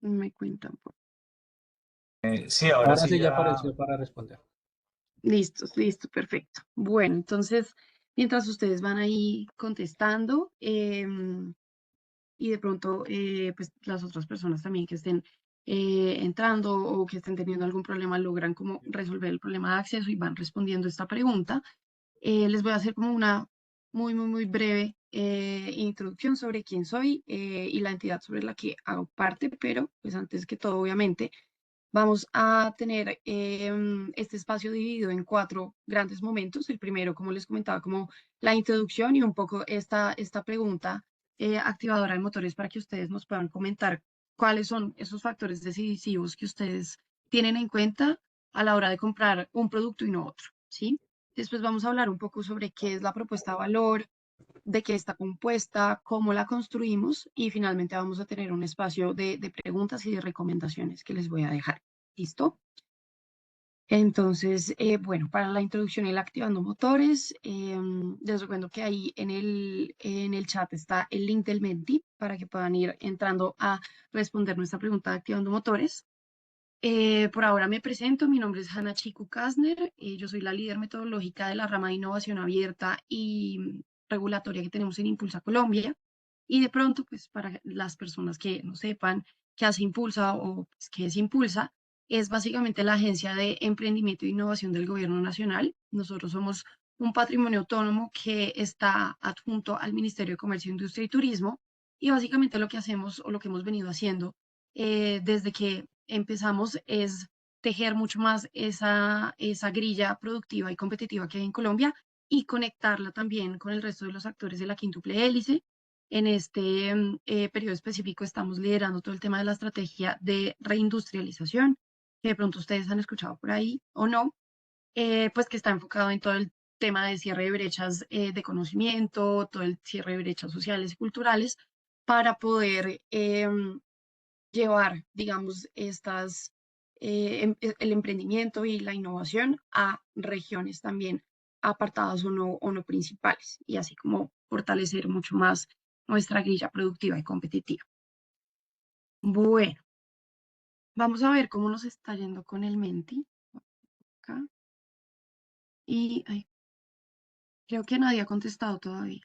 Me cuentan. Sí, ahora Ahora sí sí ya ya. apareció para responder. Listos, listo, perfecto. Bueno, entonces, mientras ustedes van ahí contestando, y de pronto, pues las otras personas también que estén entrando o que estén teniendo algún problema logran como resolver el problema de acceso y van respondiendo esta pregunta. Les voy a hacer como una muy breve introducción sobre quién soy y la entidad sobre la que hago parte, pero pues antes que todo, obviamente, vamos a tener este espacio dividido en cuatro grandes momentos. El primero, como les comentaba, como la introducción y un poco esta pregunta activadora de motores para que ustedes nos puedan comentar cuáles son esos factores decisivos que ustedes tienen en cuenta a la hora de comprar un producto y no otro, ¿sí? Después vamos a hablar un poco sobre qué es la propuesta de valor, de qué está compuesta, cómo la construimos y finalmente vamos a tener un espacio de preguntas y de recomendaciones que les voy a dejar. ¿Listo? Entonces, bueno, para la introducción y el activando motores, les recuerdo que ahí en el chat está el link del Menti para que puedan ir entrando a responder nuestra pregunta de activando motores. Por ahora me presento, mi nombre es Hanna Chiku Kasner, yo soy la líder metodológica de la rama de innovación abierta y regulatoria que tenemos en Impulsa Colombia. Y de pronto, pues para las personas que no sepan qué hace Impulsa o pues, qué es Impulsa, es básicamente la agencia de emprendimiento e innovación del gobierno nacional. Nosotros somos un patrimonio autónomo que está adjunto al Ministerio de Comercio, Industria y Turismo. Y básicamente lo que hacemos o lo que hemos venido haciendo desde que empezamos es tejer mucho más esa grilla productiva y competitiva que hay en Colombia y conectarla también con el resto de los actores de la quíntuple hélice. En este periodo específico estamos liderando todo el tema de la estrategia de reindustrialización, que de pronto ustedes han escuchado por ahí o no, pues que está enfocado en todo el tema de cierre de brechas de conocimiento, todo el cierre de brechas sociales y culturales, para poder llevar, digamos, el emprendimiento y la innovación a regiones también apartadas o no principales, y así como fortalecer mucho más nuestra grilla productiva y competitiva. Bueno, vamos a ver cómo nos está yendo con el Menti. Acá. Y ay, creo que nadie ha contestado todavía.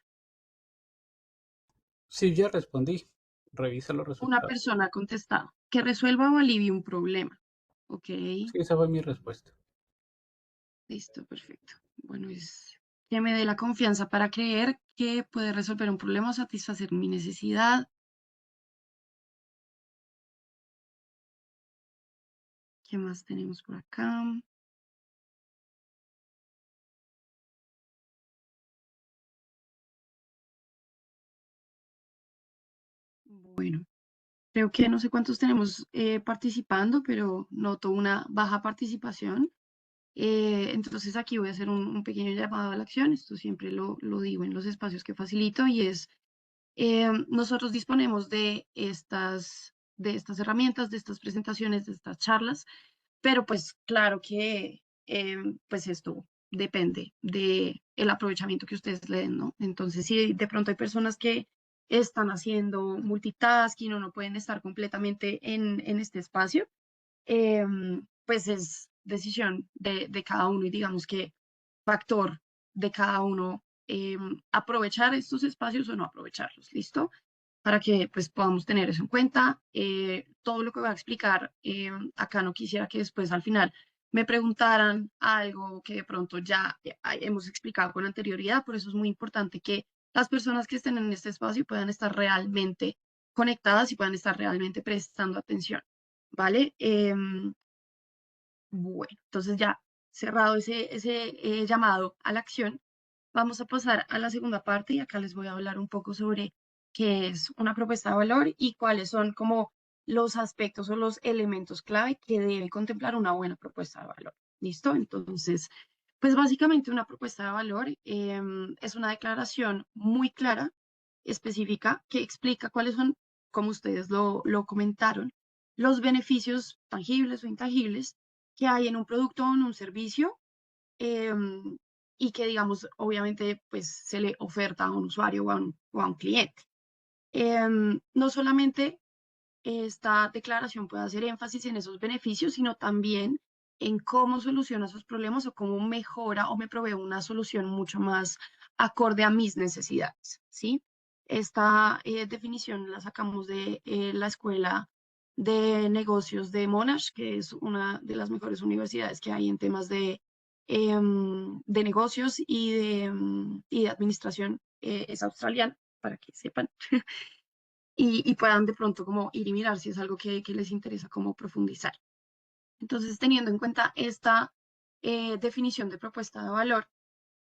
Sí, ya respondí. Revisa los Una resultados. persona ha contestado que resuelva o alivie un problema. Ok, Sí, esa fue mi respuesta. listo, perfecto. Bueno, es que me dé la confianza para creer que puede resolver un problema o satisfacer mi necesidad. ¿Qué más tenemos por acá? Bueno, creo que no sé cuántos tenemos participando, pero noto una baja participación. Entonces aquí voy a hacer un pequeño llamado a la acción. Esto siempre lo digo en los espacios que facilito y es, nosotros disponemos de estas herramientas, de estas presentaciones, de estas charlas, pero pues claro que pues esto depende de el aprovechamiento que ustedes le den, ¿no? Entonces, si de pronto hay personas que están haciendo multitasking o no pueden estar completamente en este espacio, pues es decisión de cada uno y digamos que factor de cada uno aprovechar estos espacios o no aprovecharlos, ¿listo? Para que pues podamos tener eso en cuenta. Todo lo que voy a explicar acá no quisiera que después al final me preguntaran algo que de pronto ya hemos explicado con anterioridad, por eso es muy importante que las personas que estén en este espacio puedan estar realmente conectadas y puedan estar realmente prestando atención, ¿vale? Bueno, entonces ya cerrado ese llamado a la acción, vamos a pasar a la segunda parte y acá les voy a hablar un poco sobre qué es una propuesta de valor y cuáles son como los aspectos o los elementos clave que debe contemplar una buena propuesta de valor. ¿Listo? Entonces, pues básicamente una propuesta de valor es una declaración muy clara, específica, que explica cuáles son, como ustedes lo comentaron, los beneficios tangibles o intangibles que hay en un producto o en un servicio y que, digamos, obviamente, pues se le oferta a un usuario o a un cliente. No solamente esta declaración puede hacer énfasis en esos beneficios, sino también en cómo soluciona esos problemas o cómo mejora o me provee una solución mucho más acorde a mis necesidades, ¿sí? Esta definición la sacamos de la Escuela de Negocios de Monash, que es una de las mejores universidades que hay en temas de negocios y de administración. Es australiana, para que sepan. Y puedan de pronto como ir y mirar si es algo que les interesa como profundizar. Entonces, teniendo en cuenta esta definición de propuesta de valor,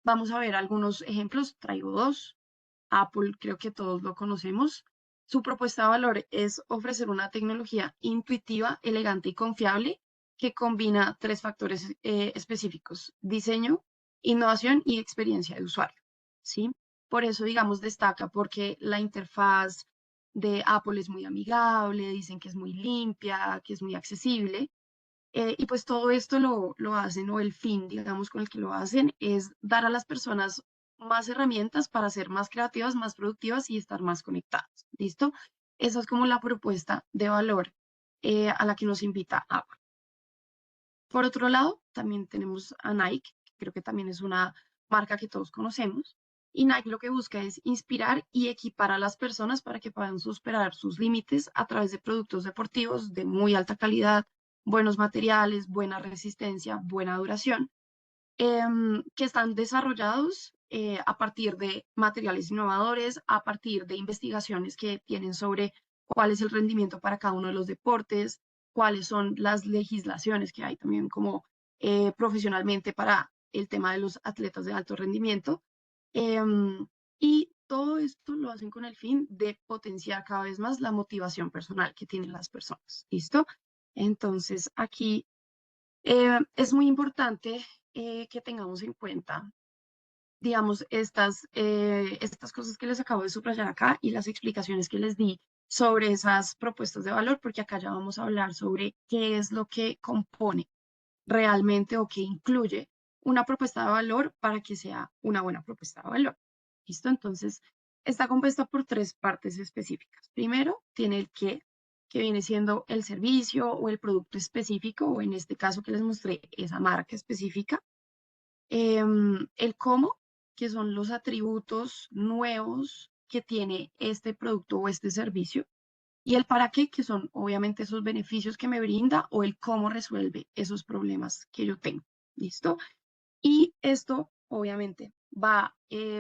vamos a ver algunos ejemplos. Traigo dos. Apple, creo que todos lo conocemos. Su propuesta de valor es ofrecer una tecnología intuitiva, elegante y confiable que combina tres factores específicos: diseño, innovación y experiencia de usuario, ¿sí? Por eso, digamos, destaca porque la interfaz de Apple es muy amigable, dicen que es muy limpia, que es muy accesible. Y pues todo esto lo hacen, o el fin, digamos, con el que lo hacen, es dar a las personas más herramientas para ser más creativas, más productivas y estar más conectadas. ¿Listo? Esa es como la propuesta de valor a la que nos invita Apple. Por otro lado, también tenemos a Nike, que creo que también es una marca que todos conocemos. Y Nike lo que busca es inspirar y equipar a las personas para que puedan superar sus límites a través de productos deportivos de muy alta calidad, buenos materiales, buena resistencia, buena duración, que están desarrollados a partir de materiales innovadores, a partir de investigaciones que tienen sobre cuál es el rendimiento para cada uno de los deportes, cuáles son las legislaciones que hay también como profesionalmente para el tema de los atletas de alto rendimiento. Y todo esto lo hacen con el fin de potenciar cada vez más la motivación personal que tienen las personas. ¿Listo? Entonces, aquí es muy importante que tengamos en cuenta, digamos, estas cosas que les acabo de subrayar acá y las explicaciones que les di sobre esas propuestas de valor, porque acá ya vamos a hablar sobre qué es lo que compone realmente o qué incluye una propuesta de valor para que sea una buena propuesta de valor. ¿Listo? Entonces, está compuesta por tres partes específicas. Primero, tiene el qué, que viene siendo el servicio o el producto específico, o en este caso que les mostré, esa marca específica. El cómo, que son los atributos nuevos que tiene este producto o este servicio. Y el para qué, que son obviamente esos beneficios que me brinda o el cómo resuelve esos problemas que yo tengo. ¿Listo? Y esto obviamente va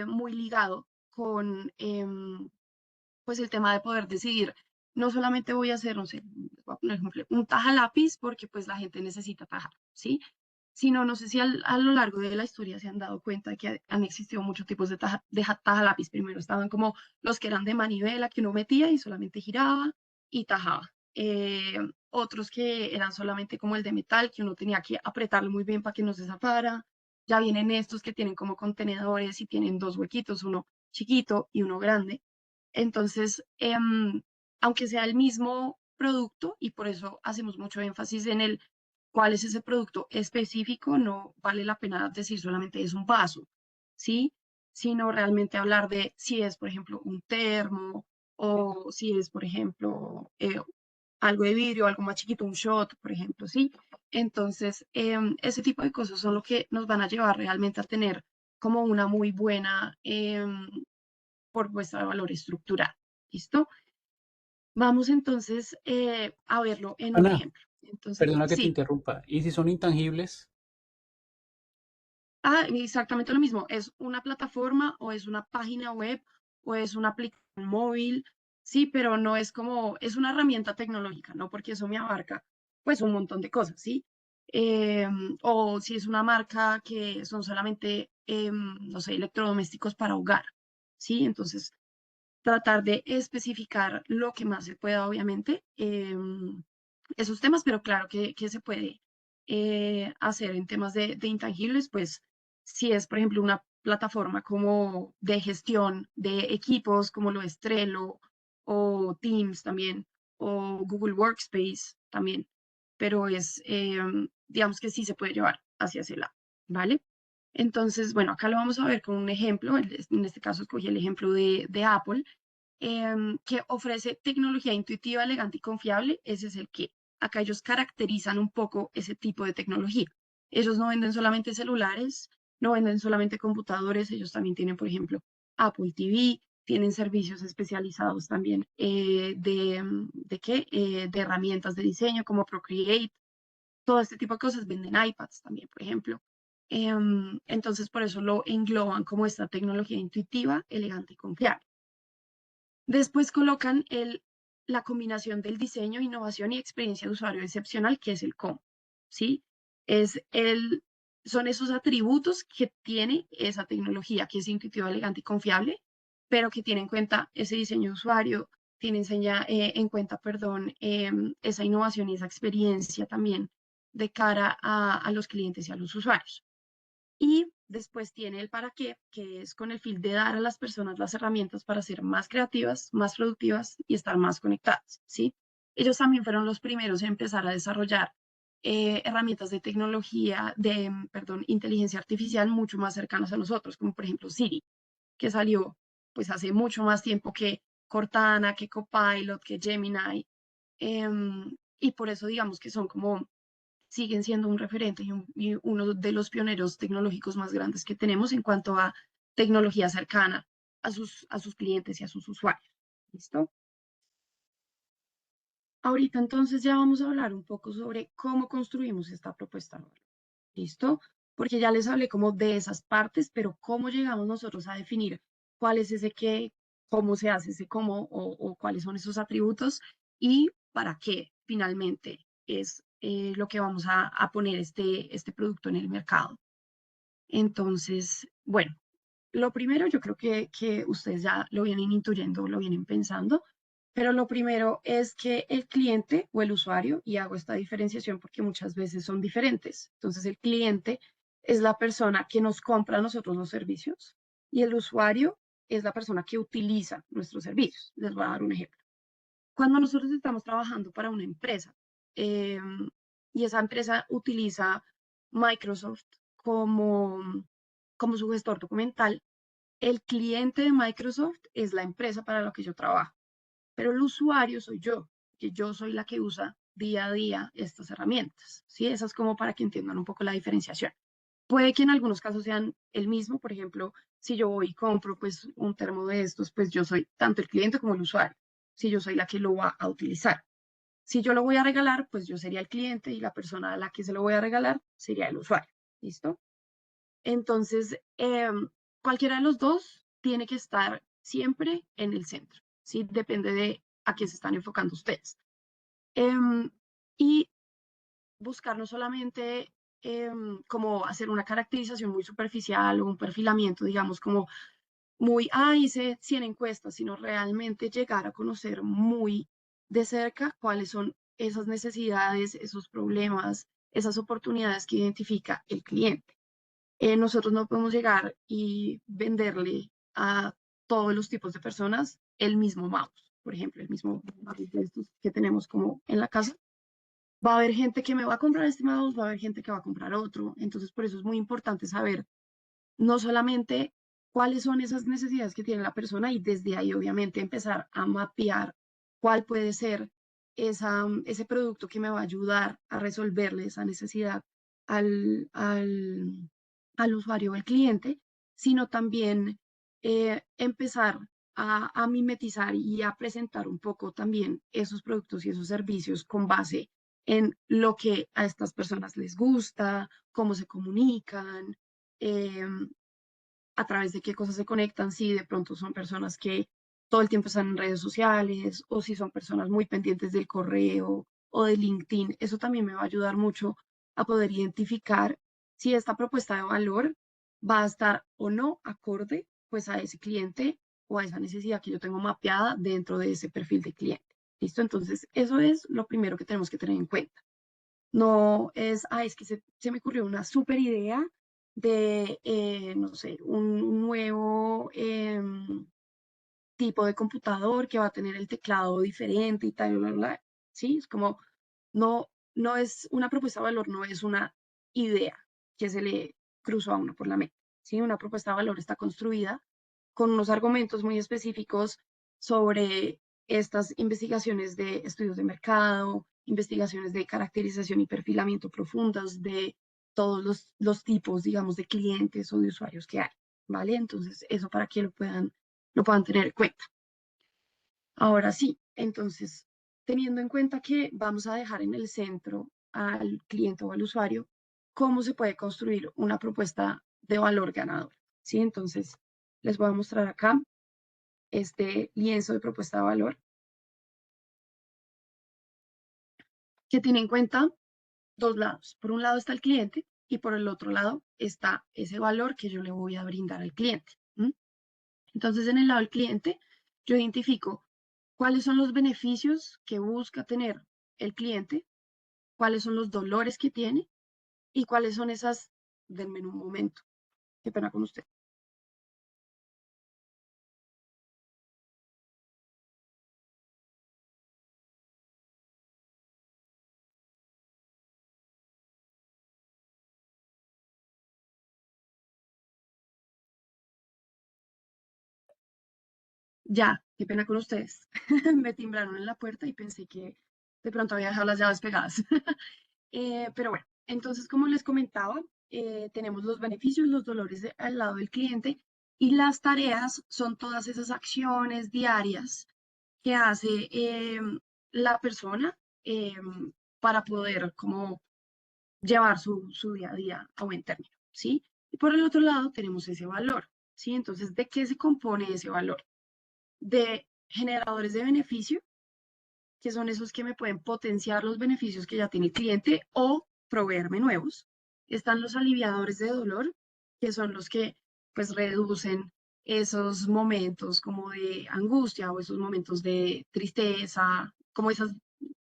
muy ligado con pues el tema de poder decidir. No solamente voy a hacer, no sé, voy a poner ejemplo, un taja lápiz porque pues la gente necesita tajar, ¿sí? Sino, no sé si a lo largo de la historia se han dado cuenta de que han existido muchos tipos de taja lápiz. Primero estaban como los que eran de manivela, que uno metía y solamente giraba y tajaba. Otros que eran solamente como el de metal, que uno tenía que apretarlo muy bien para que no se zafara. Ya vienen estos que tienen como contenedores y tienen dos huequitos, uno chiquito y uno grande. Entonces, aunque sea el mismo producto, y por eso hacemos mucho énfasis en el cuál es ese producto específico, no vale la pena decir solamente es un vaso, ¿sí? Sino realmente hablar de si es, por ejemplo, un termo o si es, por ejemplo, algo de vidrio, algo más chiquito, un shot, por ejemplo, ¿sí? Entonces, ese tipo de cosas son lo que nos van a llevar realmente a tener como una muy buena propuesta de valor estructural. ¿Listo? Vamos entonces a verlo en un Ana, ejemplo. Entonces, perdona que te sí. interrumpa. ¿Y si son intangibles? Exactamente lo mismo. Es una plataforma o es una página web o es una aplicación móvil, sí, pero no es como, es una herramienta tecnológica, ¿no? Porque eso me abarca pues un montón de cosas, ¿sí? O si es una marca que son solamente, no sé, electrodomésticos para hogar, ¿sí? Entonces, tratar de especificar lo que más se pueda, obviamente, esos temas, pero claro que se puede hacer en temas de intangibles, pues si es, por ejemplo, una plataforma como de gestión de equipos, como lo es Trello o Teams también, o Google Workspace también, pero es, digamos que sí se puede llevar hacia ese lado, ¿vale? Entonces, bueno, acá lo vamos a ver con un ejemplo. En este caso escogí el ejemplo de Apple. que ofrece tecnología intuitiva, elegante y confiable. Ese es el que acá ellos caracterizan un poco ese tipo de tecnología. Ellos no venden solamente celulares, no venden solamente computadores, ellos también tienen, por ejemplo, Apple TV, tienen servicios especializados también de herramientas de diseño como Procreate, todo este tipo de cosas. Venden iPads también, por ejemplo. Entonces, por eso lo engloban como esta tecnología intuitiva, elegante y confiable. Después colocan la combinación del diseño, innovación y experiencia de usuario excepcional, que es el cómo, ¿sí? Son esos atributos que tiene esa tecnología, que es intuitiva, elegante y confiable, pero que tiene en cuenta ese diseño de usuario, tiene en cuenta, perdón, esa innovación y esa experiencia también de cara a los clientes y a los usuarios. Y después tiene el para qué, que es con el fin de dar a las personas las herramientas para ser más creativas, más productivas y estar más conectadas, ¿sí? Ellos también fueron los primeros en empezar a desarrollar herramientas de tecnología, perdón, inteligencia artificial mucho más cercanas a nosotros, como por ejemplo Siri, que salió pues hace mucho más tiempo que Cortana, que Copilot, que Gemini. Y por eso digamos que son como siguen siendo un referente y uno de los pioneros tecnológicos más grandes que tenemos en cuanto a tecnología cercana a sus clientes y a sus usuarios. ¿Listo? Ahorita entonces ya vamos a hablar un poco sobre cómo construimos esta propuesta de valor. ¿Listo? Porque ya les hablé como de esas partes, pero cómo llegamos nosotros a definir cuál es ese qué, cómo se hace ese cómo o cuáles son esos atributos y para qué finalmente es lo que vamos a poner este producto en el mercado. Entonces, bueno, lo primero yo creo que ustedes ya lo vienen intuyendo, lo vienen pensando, pero lo primero es que el cliente o el usuario, y hago esta diferenciación porque muchas veces son diferentes, entonces el cliente es la persona que nos compra a nosotros los servicios y el usuario es la persona que utiliza nuestros servicios. Les voy a dar un ejemplo. Cuando nosotros estamos trabajando para una empresa y esa empresa utiliza Microsoft como su gestor documental, el cliente de Microsoft es la empresa para la que yo trabajo, pero el usuario soy yo, que yo soy la que usa día a día estas herramientas. ¿Sí? Esa es como para que entiendan un poco la diferenciación. Puede que en algunos casos sean el mismo, por ejemplo, si yo voy y compro pues un termo de estos, pues yo soy tanto el cliente como el usuario, si yo soy la que lo va a utilizar. Si yo lo voy a regalar, pues yo sería el cliente y la persona a la que se lo voy a regalar sería el usuario. ¿Listo? Entonces, cualquiera de los dos tiene que estar siempre en el centro, ¿sí? Depende de a qué se están enfocando ustedes. Y buscar no solamente como hacer una caracterización muy superficial o un perfilamiento, digamos, como muy, hice 100 encuestas, sino realmente llegar a conocer muy de cerca cuáles son esas necesidades, esos problemas, esas oportunidades que identifica el cliente. Nosotros no podemos llegar y venderle a todos los tipos de personas el mismo mouse, por ejemplo, el mismo mouse de estos que tenemos como en la casa. Va a haber gente que me va a comprar este mouse, va a haber gente que va a comprar otro. Entonces, por eso es muy importante saber no solamente cuáles son esas necesidades que tiene la persona y desde ahí obviamente empezar a mapear cuál puede ser ese producto que me va a ayudar a resolverle esa necesidad al, al, al usuario o al cliente, sino también empezar a mimetizar y a presentar un poco también esos productos y esos servicios con base en lo que a estas personas les gusta, cómo se comunican, eh, a través de qué cosas se conectan, si de pronto son personas que todo el tiempo están en redes sociales o si son personas muy pendientes del correo o de LinkedIn. Eso también me va a ayudar mucho a poder identificar si esta propuesta de valor va a estar o no acorde pues a ese cliente o a esa necesidad que yo tengo mapeada dentro de ese perfil de cliente. ¿Listo? Entonces, eso es lo primero que tenemos que tener en cuenta. No es, es que se me ocurrió una súper idea de, no sé, un nuevo tipo de computador que va a tener el teclado diferente y tal, bla, bla, bla. Sí, es como, no es una propuesta de valor, no es una idea que se le cruzó a uno por la mente. Sí, una propuesta de valor está construida con unos argumentos muy específicos sobre estas investigaciones de estudios de mercado, investigaciones de caracterización y perfilamiento profundas de todos los tipos, digamos, de clientes o de usuarios que hay, ¿vale? Entonces, eso para que lo puedan tener en cuenta. Ahora sí, entonces, teniendo en cuenta que vamos a dejar en el centro al cliente o al usuario, ¿cómo se puede construir una propuesta de valor ganador? ¿Sí? Entonces, les voy a mostrar acá este lienzo de propuesta de valor que tiene en cuenta dos lados. Por un lado está el cliente y por el otro lado está ese valor que yo le voy a brindar al cliente. Entonces, en el lado del cliente, yo identifico cuáles son los beneficios que busca tener el cliente, cuáles son los dolores que tiene y cuáles son esas, denme un momento, qué pena con usted. Ya, qué pena con ustedes. Me timbraron en la puerta y pensé que de pronto había dejado las llaves pegadas. Pero bueno, entonces como les comentaba, tenemos los beneficios, los dolores al lado del cliente y las tareas son todas esas acciones diarias que hace la persona para poder como llevar su día a día a buen término, ¿sí? Y por el otro lado tenemos ese valor, ¿sí? Entonces, ¿de qué se compone ese valor? De generadores de beneficio, que son esos que me pueden potenciar los beneficios que ya tiene el cliente o proveerme nuevos. Están los aliviadores de dolor, que son los que pues reducen esos momentos como de angustia o esos momentos de tristeza, como esas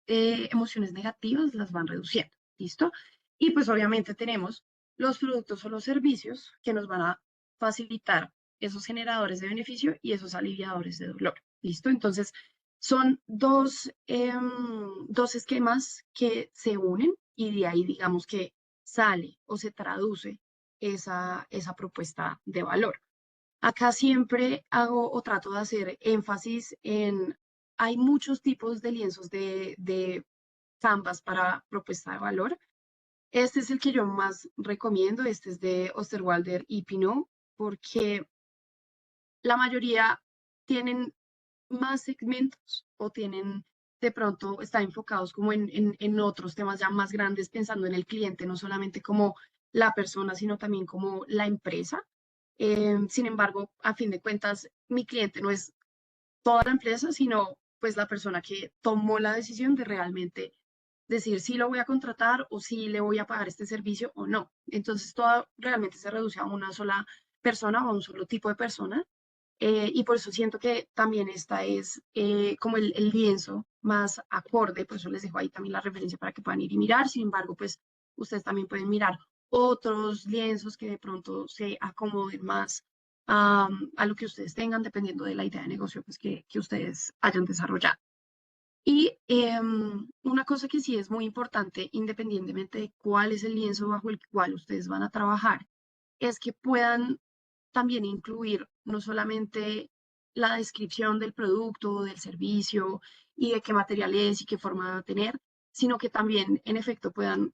emociones negativas las van reduciendo, ¿listo? Y pues obviamente tenemos los productos o los servicios que nos van a facilitar esos generadores de beneficio y esos aliviadores de dolor, ¿listo? Entonces, son dos esquemas que se unen y de ahí digamos que sale o se traduce esa propuesta de valor. Acá siempre hago o trato de hacer énfasis en, hay muchos tipos de lienzos de Canvas para propuesta de valor. Este es el que yo más recomiendo, este es de Osterwalder y Pinot, porque la mayoría tienen más segmentos o tienen de pronto, están enfocados como en otros temas ya más grandes, pensando en el cliente, no solamente como la persona, sino también como la empresa. Sin embargo, a fin de cuentas, mi cliente no es toda la empresa, sino pues la persona que tomó la decisión de realmente decir si lo voy a contratar o si le voy a pagar este servicio o no. Entonces, todo realmente se reduce a una sola persona o a un solo tipo de persona. Y por eso siento que también esta es como el lienzo más acorde, por eso les dejo ahí también la referencia para que puedan ir y mirar. Sin embargo, pues ustedes también pueden mirar otros lienzos que de pronto se acomoden más a lo que ustedes tengan, dependiendo de la idea de negocio pues, que ustedes hayan desarrollado. Y una cosa que sí es muy importante, independientemente de cuál es el lienzo bajo el cual ustedes van a trabajar, es que puedan también incluir no solamente la descripción del producto, o del servicio y de qué material es y qué forma va a tener, sino que también en efecto puedan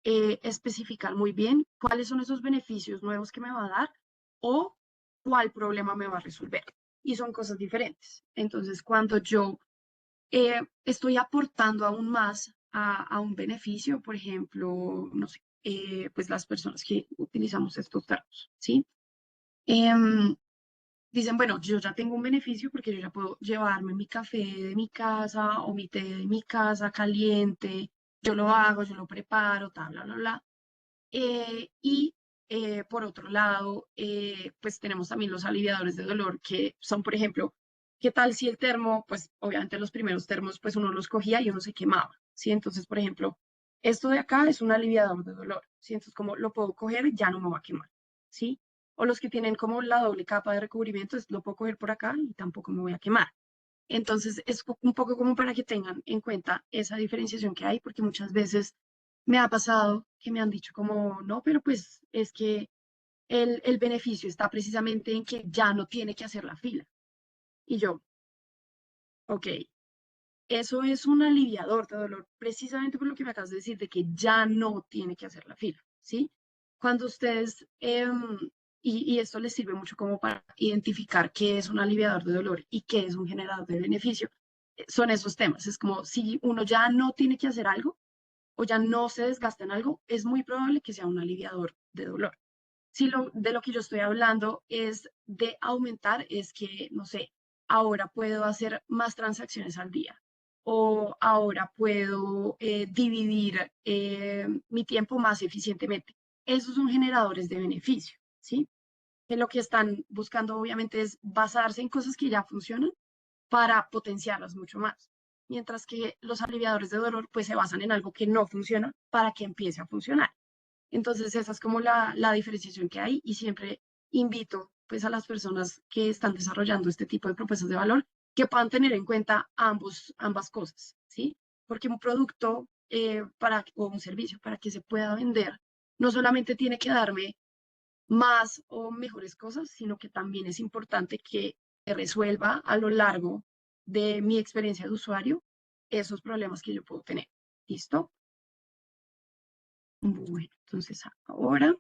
especificar muy bien cuáles son esos beneficios nuevos que me va a dar o cuál problema me va a resolver. Y son cosas diferentes. Entonces, cuando yo estoy aportando aún más a un beneficio, por ejemplo, no sé, pues las personas que utilizamos estos términos, ¿sí? Dicen, bueno, yo ya tengo un beneficio porque yo ya puedo llevarme mi café de mi casa o mi té de mi casa caliente, yo lo hago, yo lo preparo, bla, bla, bla, bla. Y por otro lado, pues tenemos también los aliviadores de dolor, que son, por ejemplo, ¿qué tal si el termo, pues obviamente los primeros termos, pues uno los cogía y uno se quemaba, ¿sí? Entonces, por ejemplo, esto de acá es un aliviador de dolor, ¿sí? Entonces, como lo puedo coger, ya no me va a quemar, ¿sí? O los que tienen como la doble capa de recubrimiento, lo puedo coger por acá y tampoco me voy a quemar. Entonces, es un poco como para que tengan en cuenta esa diferenciación que hay, porque muchas veces me ha pasado que me han dicho como, no, pero pues es que el beneficio está precisamente en que ya no tiene que hacer la fila. Y yo, ok, eso es un aliviador de dolor, precisamente por lo que me acabas de decir, de que ya no tiene que hacer la fila, ¿sí? Cuando ustedes, y esto les sirve mucho como para identificar qué es un aliviador de dolor y qué es un generador de beneficio, son esos temas. Es como si uno ya no tiene que hacer algo o ya no se desgasta en algo, es muy probable que sea un aliviador de dolor. Si de lo que yo estoy hablando es de aumentar, es que, no sé, ahora puedo hacer más transacciones al día o ahora puedo dividir mi tiempo más eficientemente. Esos son generadores de beneficio, ¿sí? Que lo que están buscando obviamente es basarse en cosas que ya funcionan para potenciarlas mucho más. Mientras que los aliviadores de dolor pues se basan en algo que no funciona para que empiece a funcionar. Entonces, esa es como la diferenciación que hay y siempre invito pues a las personas que están desarrollando este tipo de propuestas de valor que puedan tener en cuenta ambas cosas, ¿sí? Porque un producto o un servicio para que se pueda vender no solamente tiene que darme más o mejores cosas, sino que también es importante que resuelva a lo largo de mi experiencia de usuario esos problemas que yo puedo tener. ¿Listo? Bueno, entonces ahora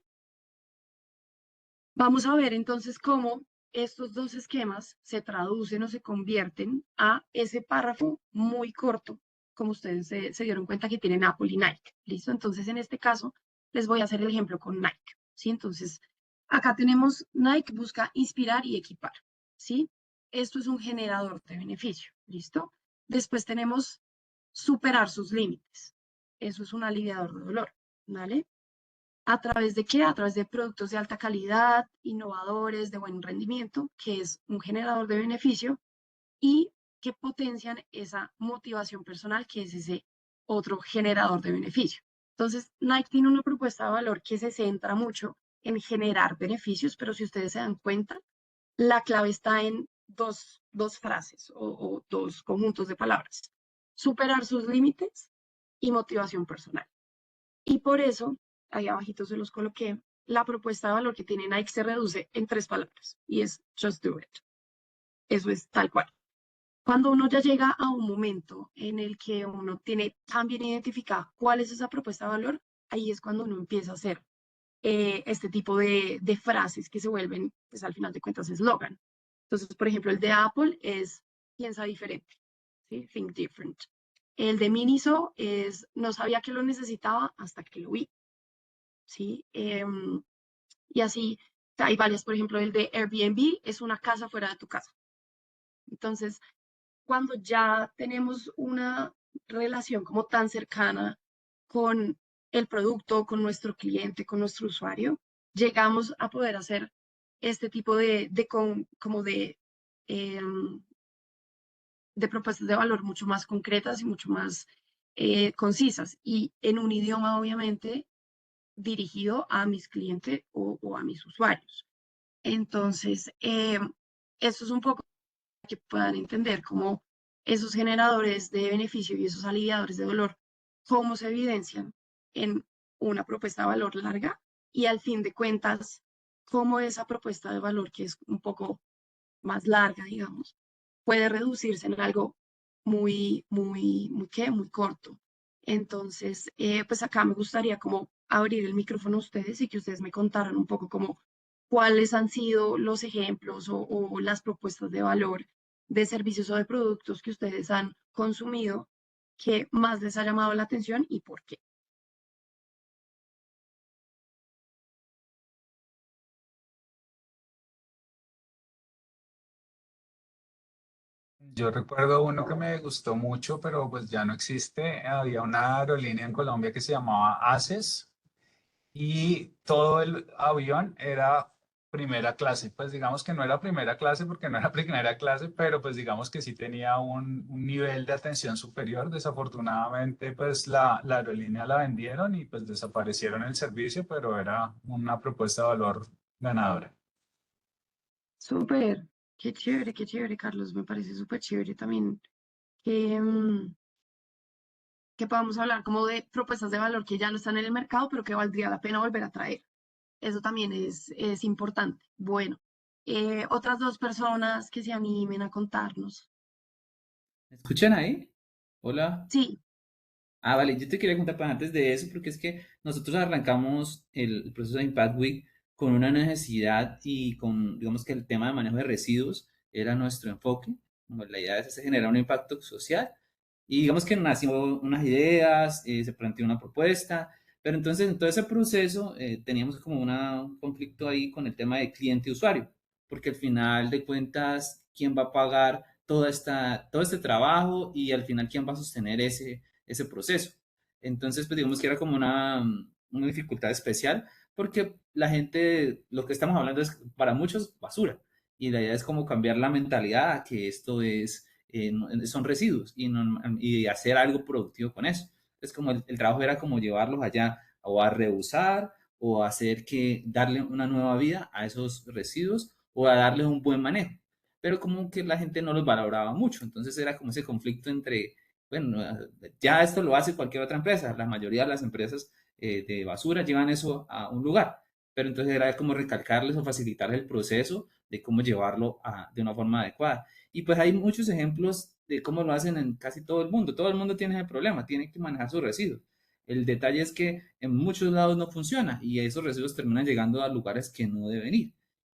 vamos a ver entonces cómo estos dos esquemas se traducen o se convierten a ese párrafo muy corto, como ustedes se dieron cuenta que tienen Apple y Nike. ¿Listo? Entonces, en este caso, les voy a hacer el ejemplo con Nike. ¿Sí? Entonces, acá tenemos Nike busca inspirar y equipar. ¿Sí? Esto es un generador de beneficio. ¿Listo? Después tenemos superar sus límites. Eso es un aliviador de dolor. ¿Vale? ¿A través de qué? A través de productos de alta calidad, innovadores, de buen rendimiento, que es un generador de beneficio y que potencian esa motivación personal, que es ese otro generador de beneficio. Entonces, Nike tiene una propuesta de valor que se centra mucho en generar beneficios, pero si ustedes se dan cuenta, la clave está en dos frases o dos conjuntos de palabras. Superar sus límites y motivación personal. Y por eso, ahí abajito se los coloqué, la propuesta de valor que tiene Nike se reduce en 3 palabras y es just do it. Eso es tal cual. Cuando uno ya llega a un momento en el que uno tiene tan bien identificada cuál es esa propuesta de valor, ahí es cuando uno empieza a hacer este tipo de frases que se vuelven, pues al final de cuentas, eslogan. Entonces, por ejemplo, el de Apple es piensa diferente, ¿sí? Think different. El de Miniso es no sabía que lo necesitaba hasta que lo vi. ¿Sí? Y así hay varias, por ejemplo, el de Airbnb es una casa fuera de tu casa. Entonces, cuando ya tenemos una relación como tan cercana con el producto, con nuestro cliente, con nuestro usuario, llegamos a poder hacer este tipo como de propuestas de valor mucho más concretas y mucho más concisas. Y en un idioma, obviamente, dirigido a mis clientes o a mis usuarios. Entonces, esto es un poco para que puedan entender cómo esos generadores de beneficio y esos aliviadores de dolor, cómo se evidencian en una propuesta de valor larga y al fin de cuentas, cómo esa propuesta de valor, que es un poco más larga, digamos, puede reducirse en algo muy corto. Entonces, pues acá me gustaría como abrir el micrófono a ustedes y que ustedes me contaran un poco como cuáles han sido los ejemplos o las propuestas de valor de servicios o de productos que ustedes han consumido que más les ha llamado la atención y por qué. Yo recuerdo uno que me gustó mucho, pero pues ya no existe. Había una aerolínea en Colombia que se llamaba ACES y todo el avión era primera clase. Pues digamos que no era primera clase porque no era primera clase, pero pues digamos que sí tenía un nivel de atención superior. Desafortunadamente, pues la aerolínea la vendieron y pues desaparecieron el servicio, pero era una propuesta de valor ganadora. Súper, qué chévere, Carlos, me parece súper chévere también que, que podamos hablar como de propuestas de valor que ya no están en el mercado, pero que valdría la pena volver a traer. Eso también es importante. Bueno, otras dos personas que se animen a contarnos. ¿Me escuchan ahí? Hola. Sí, Ah, vale, yo te quería contar pues, antes de eso, porque es que nosotros arrancamos el proceso de Impact Week con una necesidad y con, digamos que el tema de manejo de residuos era nuestro enfoque. Como la idea es generar un impacto social y digamos que nació unas ideas, se planteó una propuesta, pero entonces en todo ese proceso teníamos como un conflicto ahí con el tema de cliente-usuario, porque al final de cuentas, ¿quién va a pagar todo este trabajo y al final quién va a sostener ese proceso? Entonces, pues digamos que era como una dificultad especial porque la gente, lo que estamos hablando es para muchos basura y la idea es como cambiar la mentalidad a que esto es, son residuos y hacer algo productivo con eso. Es como el trabajo era como llevarlos allá o a reusar o a hacer que darle una nueva vida a esos residuos o a darles un buen manejo. Pero como que la gente no los valoraba mucho, entonces era como ese conflicto entre bueno, ya esto lo hace cualquier otra empresa. La mayoría de las empresas de basura llevan eso a un lugar, pero entonces era como recalcarles o facilitarles el proceso de cómo llevarlo de una forma adecuada. Y pues hay muchos ejemplos de cómo lo hacen en casi todo el mundo. Todo el mundo tiene ese problema, tiene que manejar sus residuos. El detalle es que en muchos lados no funciona y esos residuos terminan llegando a lugares que no deben ir.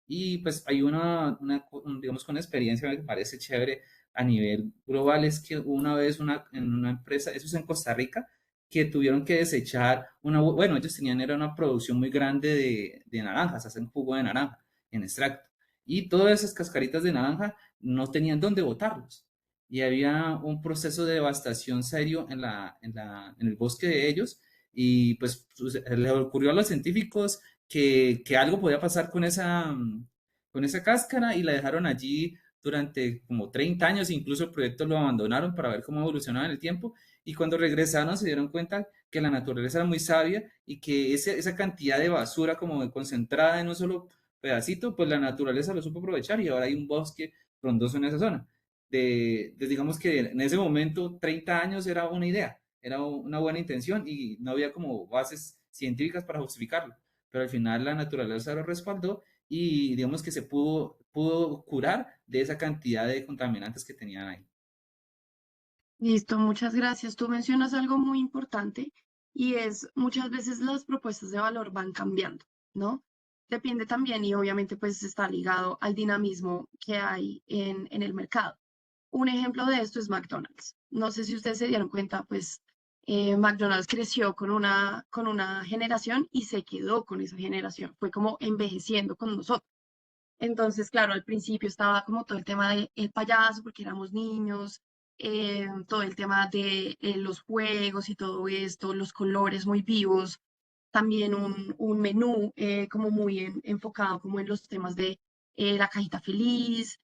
Y pues hay digamos, una experiencia que me parece chévere a nivel global es que una vez en una empresa, eso es en Costa Rica, que tuvieron que desechar bueno, ellos tenían, era una producción muy grande de naranjas, hacen jugo de naranja en extracto. Y todas esas cascaritas de naranja no tenían dónde botarlos. Y había un proceso de devastación serio en el bosque de ellos. Y pues les ocurrió a los científicos que algo podía pasar con esa cáscara y la dejaron allí durante como 30 años, incluso el proyecto lo abandonaron para ver cómo evolucionaba en el tiempo y cuando regresaron se dieron cuenta que la naturaleza era muy sabia y que esa cantidad de basura como concentrada en un solo pedacito, pues la naturaleza lo supo aprovechar y ahora hay un bosque frondoso en esa zona. Digamos que en ese momento 30 años era una idea, era una buena intención y no había como bases científicas para justificarlo, pero al final la naturaleza lo respaldó y digamos que se pudo curar de esa cantidad de contaminantes que tenían ahí. listo, muchas gracias. Tú mencionas algo muy importante y es muchas veces las propuestas de valor van cambiando, ¿no? Depende también y obviamente pues está ligado al dinamismo que hay en el mercado. Un ejemplo de esto es McDonald's. No sé si ustedes se dieron cuenta, pues McDonald's creció con una generación y se quedó con esa generación. Fue como envejeciendo con nosotros. Entonces, claro, al principio estaba como todo el tema de el payaso, porque éramos niños, todo el tema de los juegos y todo esto, los colores muy vivos, también un menú como muy enfocado como en los temas de la cajita feliz,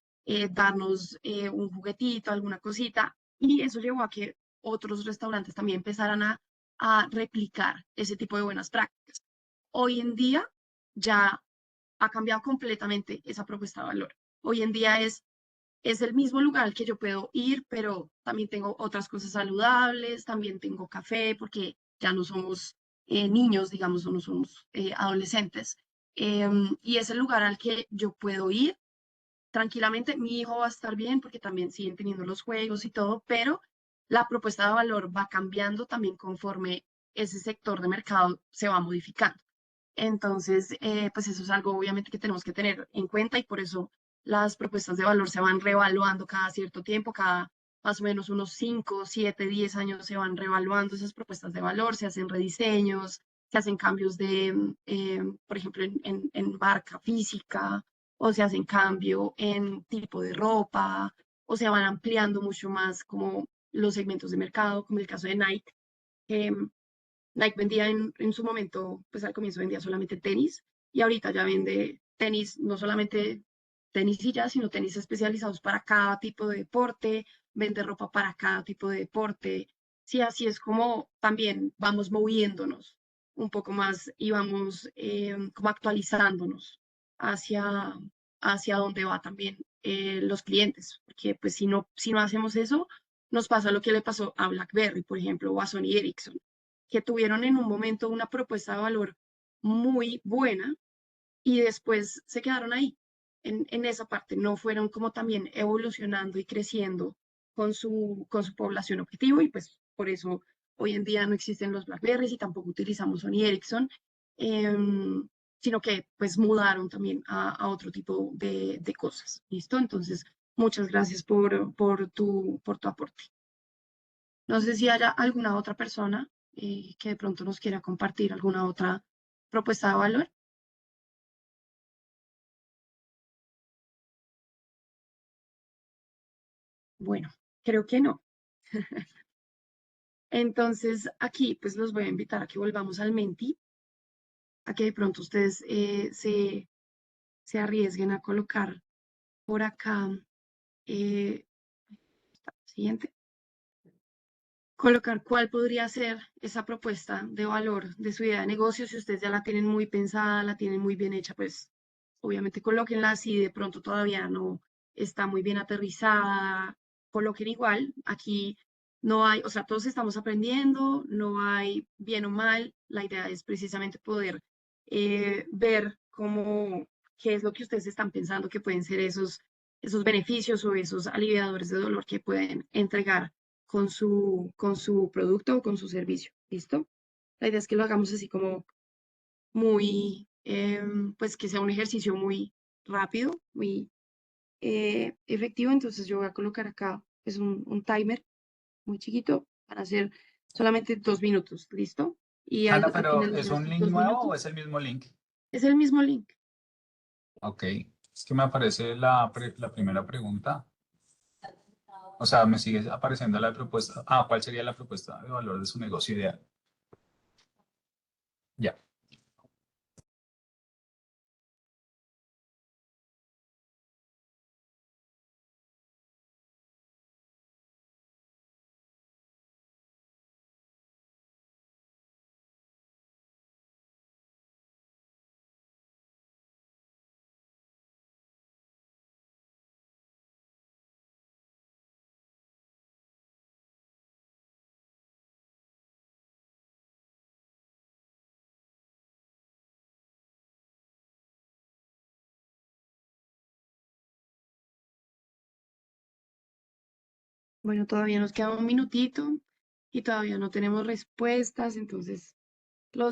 darnos un juguetito, alguna cosita, y eso llevó a que otros restaurantes también empezaran a replicar ese tipo de buenas prácticas. Hoy en día ya ha cambiado completamente esa propuesta de valor. Hoy en día es el mismo lugar al que yo puedo ir, pero también tengo otras cosas saludables, también tengo café, porque ya no somos niños, digamos, o no somos adolescentes. Y es el lugar al que yo puedo ir tranquilamente. Mi hijo va a estar bien porque también siguen teniendo los juegos y todo, pero la propuesta de valor va cambiando también conforme ese sector de mercado se va modificando. Entonces, pues eso es algo obviamente que tenemos que tener en cuenta y por eso las propuestas de valor se van reevaluando cada cierto tiempo, cada más o menos unos 5, 7, 10 años se van reevaluando esas propuestas de valor, se hacen rediseños, se hacen cambios de, por ejemplo, en marca física o se hacen cambio en tipo de ropa o se van ampliando mucho más como los segmentos de mercado, como el caso de Nike. que Nike vendía en su momento, pues al comienzo vendía solamente tenis y ahorita ya vende tenis, no solamente tenis y ya, sino tenis especializados para cada tipo de deporte, vende ropa para cada tipo de deporte. Sí, así es como también vamos moviéndonos un poco más y vamos como actualizándonos hacia, hacia dónde va también los clientes, porque pues si no hacemos eso, nos pasa lo que le pasó a BlackBerry, por ejemplo, o a Sony Ericsson que tuvieron en un momento una propuesta de valor muy buena y después se quedaron ahí. en esa parte, no fueron como también evolucionando y creciendo con su población objetivo y pues por eso hoy en día no existen los BlackBerrys y tampoco utilizamos Sony Ericsson, em, sino que pues mudaron también a otro tipo de cosas. ¿Listo? Entonces, muchas gracias por tu aporte. No sé si haya alguna otra persona que de pronto nos quiera compartir alguna otra propuesta de valor. Bueno, creo que no. Entonces, aquí pues los voy a invitar a que volvamos al Menti, a que de pronto ustedes se arriesguen a colocar por acá, eh, siguiente, colocar cuál podría ser esa propuesta de valor de su idea de negocio. Si ustedes ya la tienen muy pensada, la tienen muy bien hecha, pues obviamente colóquenla. Si de pronto todavía no está muy bien aterrizada, coloquen igual. Aquí no hay, o sea, todos estamos aprendiendo, no hay bien o mal. La idea es precisamente poder ver qué es lo que ustedes están pensando que pueden ser esos beneficios o esos aliviadores de dolor que pueden entregar con su producto o con su servicio. ¿Listo? La idea es que lo hagamos así como muy, pues que sea un ejercicio muy rápido, muy efectivo. Entonces yo voy a colocar acá pues un timer muy chiquito para hacer solamente 2 minutos. ¿Listo? Y Ana, al pero finalizar ¿es un estos link dos nuevo o minutos, es el mismo link? es el mismo link. Ok, es que me aparece la primera pregunta. O sea, me sigue apareciendo la propuesta. Ah, ¿cuál sería la propuesta de valor de su negocio ideal? Ya. Bueno, todavía nos queda un minutito y todavía no tenemos respuestas. Entonces,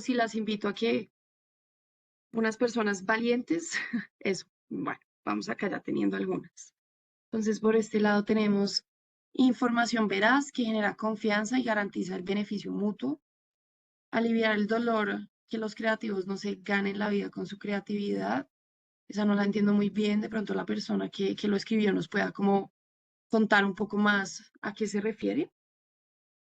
sí las invito a que unas personas valientes, eso, bueno, vamos acá ya teniendo algunas. Entonces, por este lado tenemos información veraz que genera confianza y garantiza el beneficio mutuo, aliviar el dolor, que los creativos no se ganen la vida con su creatividad. Esa no la entiendo muy bien. De pronto la persona que lo escribió nos pueda como contar un poco más a qué se refiere.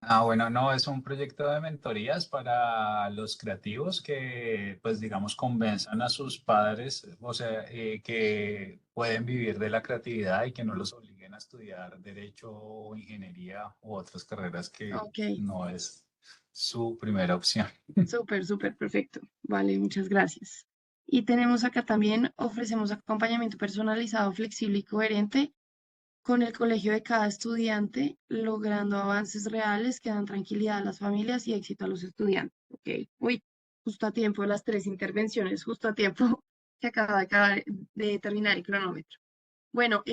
Ah, bueno, no, es un proyecto de mentorías para los creativos que, pues, digamos, convenzan a sus padres, o sea, que pueden vivir de la creatividad y que no los obliguen a estudiar derecho o ingeniería u otras carreras que Ok, no es su primera opción. súper, súper perfecto. Vale, muchas gracias. Y tenemos acá también, ofrecemos acompañamiento personalizado, flexible y coherente con el colegio de cada estudiante, logrando avances reales que dan tranquilidad a las familias y éxito a los estudiantes. Ok, uy, justo a tiempo las 3 intervenciones, justo a tiempo que acaba de terminar el cronómetro. Bueno,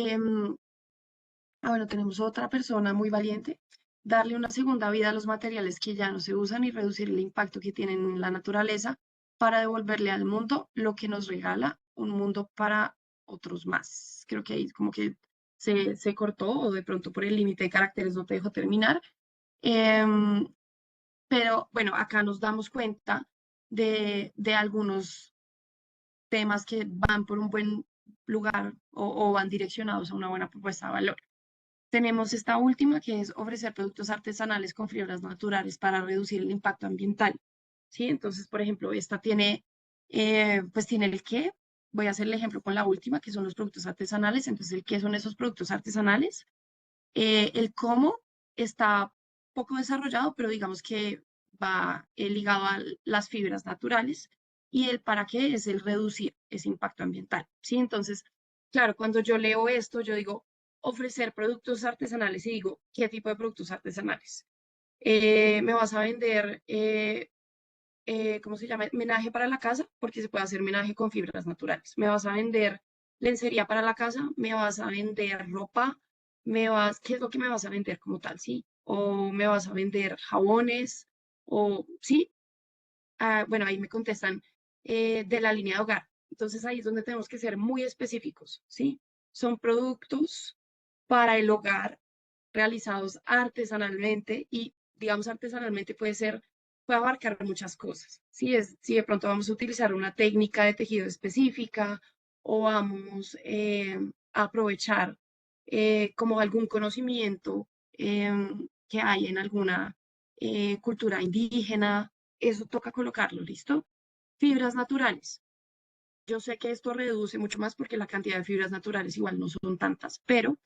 bueno, tenemos otra persona muy valiente, darle una segunda vida a los materiales que ya no se usan y reducir el impacto que tienen en la naturaleza para devolverle al mundo lo que nos regala, un mundo para otros más. Creo que ahí como que se cortó o de pronto por el límite de caracteres no te dejo terminar. Em, pero bueno, acá nos damos cuenta de algunos temas que van por un buen lugar o van direccionados a una buena propuesta de valor. Tenemos esta última que es ofrecer productos artesanales con fibras naturales para reducir el impacto ambiental. ¿Sí? Entonces, por ejemplo, esta tiene, pues tiene el qué. Voy a hacer el ejemplo con la última, que son los productos artesanales. Entonces, el qué son esos productos artesanales. El cómo está poco desarrollado, pero digamos que va ligado a las fibras naturales. Y el para qué es el reducir ese impacto ambiental. ¿Sí? Entonces, claro, cuando yo leo esto, yo digo ofrecer productos artesanales y digo, ¿qué tipo de productos artesanales? Me vas a vender, ¿cómo se llama? Menaje para la casa, porque se puede hacer menaje con fibras naturales. Me vas a vender lencería para la casa, me vas a vender ropa, ¿qué es lo que me vas a vender como tal, sí? O me vas a vender jabones, o sí, bueno, ahí me contestan de la línea de hogar. Entonces ahí es donde tenemos que ser muy específicos, ¿sí? Son productos para el hogar realizados artesanalmente y, digamos, artesanalmente puede abarcar muchas cosas, ¿sí? Si de pronto vamos a utilizar una técnica de tejido específica o vamos a aprovechar como algún conocimiento que hay en alguna cultura indígena, eso toca colocarlo, ¿listo? Fibras naturales. Yo sé que esto reduce mucho más porque la cantidad de fibras naturales igual no son tantas, pero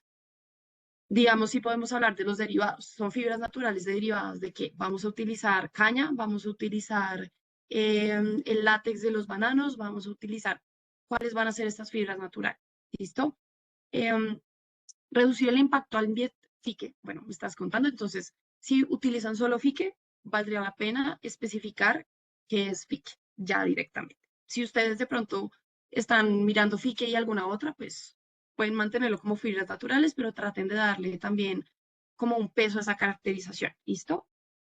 digamos si podemos hablar de los derivados. Son fibras naturales derivadas de que vamos a utilizar caña, vamos a utilizar el látex de los bananos, vamos a utilizar cuáles van a ser estas fibras naturales, ¿listo? Em, reducir el impacto al ambiente, fique, bueno, me estás contando, entonces, si utilizan solo fique, valdría la pena especificar qué es fique, ya directamente. Si ustedes de pronto están mirando fique y alguna otra, pues pueden mantenerlo como fibras naturales, pero traten de darle también como un peso a esa caracterización, ¿listo?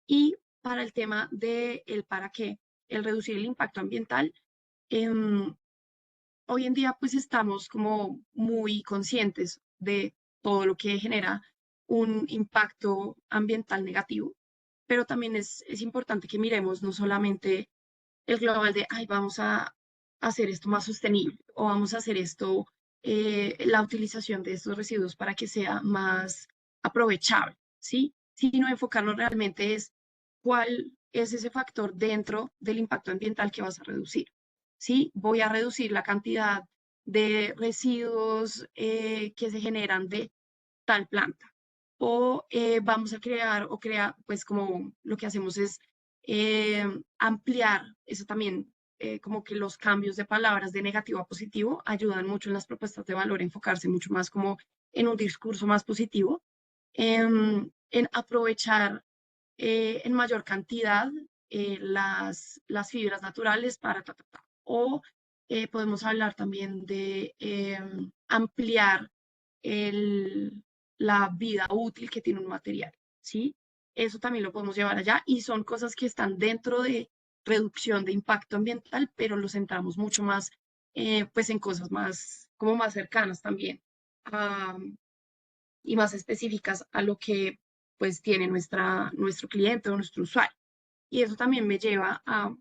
Y para el tema de el para qué, el reducir el impacto ambiental, em, hoy en día pues estamos como muy conscientes de todo lo que genera un impacto ambiental negativo, pero también es importante que miremos no solamente el global de, ay, vamos a hacer esto más sostenible o vamos a hacer esto, la utilización de estos residuos para que sea más aprovechable, ¿sí? Sino enfocarnos realmente es cuál es ese factor dentro del impacto ambiental que vas a reducir. ¿Sí? Voy a reducir la cantidad de residuos que se generan de tal planta. O vamos a crear, pues como lo que hacemos es ampliar, eso también, como que los cambios de palabras de negativo a positivo ayudan mucho en las propuestas de valor, enfocarse mucho más como en un discurso más positivo, en aprovechar en mayor cantidad las fibras naturales para O podemos hablar también de ampliar el, la vida útil que tiene un material, ¿sí? Eso también lo podemos llevar allá y son cosas que están dentro de reducción de impacto ambiental, pero lo centramos mucho más pues en cosas más, como más cercanas también y más específicas a lo que pues tiene nuestro cliente o nuestro usuario. Y eso también me lleva a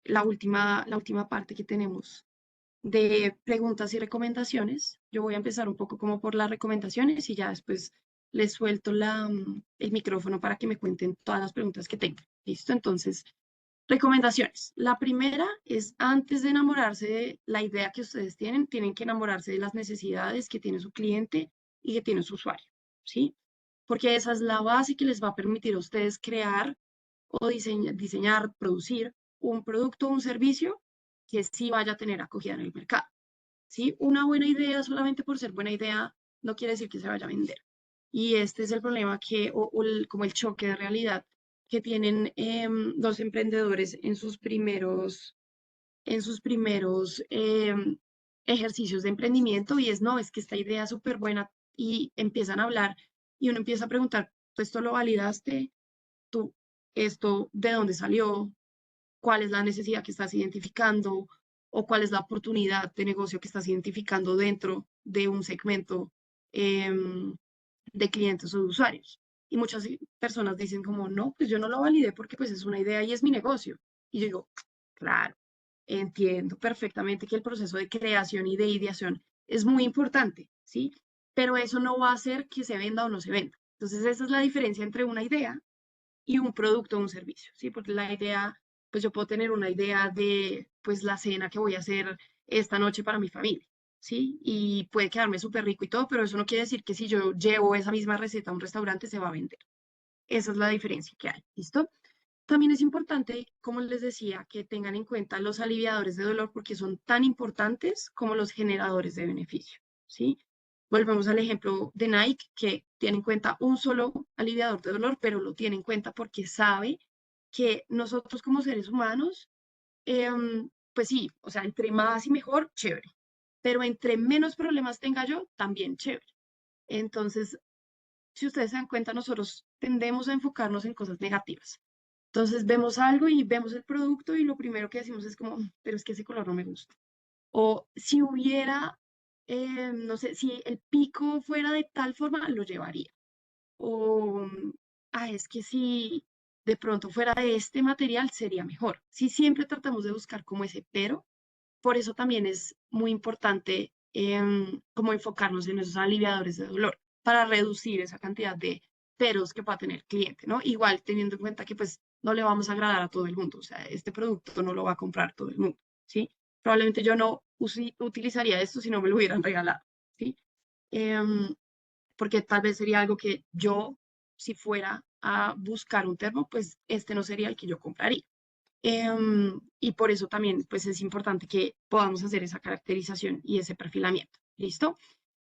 la última parte que tenemos de preguntas y recomendaciones. Yo voy a empezar un poco como por las recomendaciones y ya después les suelto el micrófono para que me cuenten todas las preguntas que tengan. ¿Listo? Entonces, recomendaciones. La primera es antes de enamorarse de la idea que ustedes tienen que enamorarse de las necesidades que tiene su cliente y que tiene su usuario, ¿sí? Porque esa es la base que les va a permitir a ustedes crear o diseñar, producir un producto o un servicio que sí vaya a tener acogida en el mercado, ¿sí? Una buena idea solamente por ser buena idea no quiere decir que se vaya a vender. Y este es el problema como el choque de realidad que tienen los emprendedores en sus primeros ejercicios de emprendimiento y es, no, es que esta idea es súper buena y empiezan a hablar y uno empieza a preguntar, ¿tú esto lo validaste? ¿Tú esto de dónde salió? ¿Cuál es la necesidad que estás identificando? ¿O cuál es la oportunidad de negocio que estás identificando dentro de un segmento de clientes o de usuarios? Y muchas personas dicen como, no, pues yo no lo validé porque pues es una idea y es mi negocio. Y yo digo, claro, entiendo perfectamente que el proceso de creación y de ideación es muy importante, ¿sí? Pero eso no va a hacer que se venda o no se venda. Entonces, esa es la diferencia entre una idea y un producto o un servicio, ¿sí? Porque la idea, pues yo puedo tener una idea de, pues la cena que voy a hacer esta noche para mi familia, ¿sí? Y puede quedarme súper rico y todo, pero eso no quiere decir que si yo llevo esa misma receta a un restaurante se va a vender. Esa es la diferencia que hay, ¿listo? También es importante, como les decía, que tengan en cuenta los aliviadores de dolor porque son tan importantes como los generadores de beneficio, ¿sí? Volvemos al ejemplo de Nike, que tiene en cuenta un solo aliviador de dolor, pero lo tiene en cuenta porque sabe que nosotros como seres humanos, pues sí, o sea, entre más y mejor, chévere, pero entre menos problemas tenga yo, también chévere. Entonces, si ustedes se dan cuenta, nosotros tendemos a enfocarnos en cosas negativas. Entonces vemos algo y vemos el producto y lo primero que decimos es como, pero es que ese color no me gusta. O si hubiera, no sé, si el pico fuera de tal forma, lo llevaría. O, es que si de pronto fuera de este material, sería mejor. Si siempre tratamos de buscar como ese pero, por eso también es muy importante como enfocarnos en esos aliviadores de dolor para reducir esa cantidad de peros que pueda tener el cliente, ¿no? Igual teniendo en cuenta que pues no le vamos a agradar a todo el mundo, o sea, este producto no lo va a comprar todo el mundo, ¿sí? Probablemente yo no utilizaría esto si no me lo hubieran regalado, ¿sí? Em, Porque tal vez sería algo que yo, si fuera a buscar un termo, pues este no sería el que yo compraría. Y por eso también pues es importante que podamos hacer esa caracterización y ese perfilamiento. ¿Listo?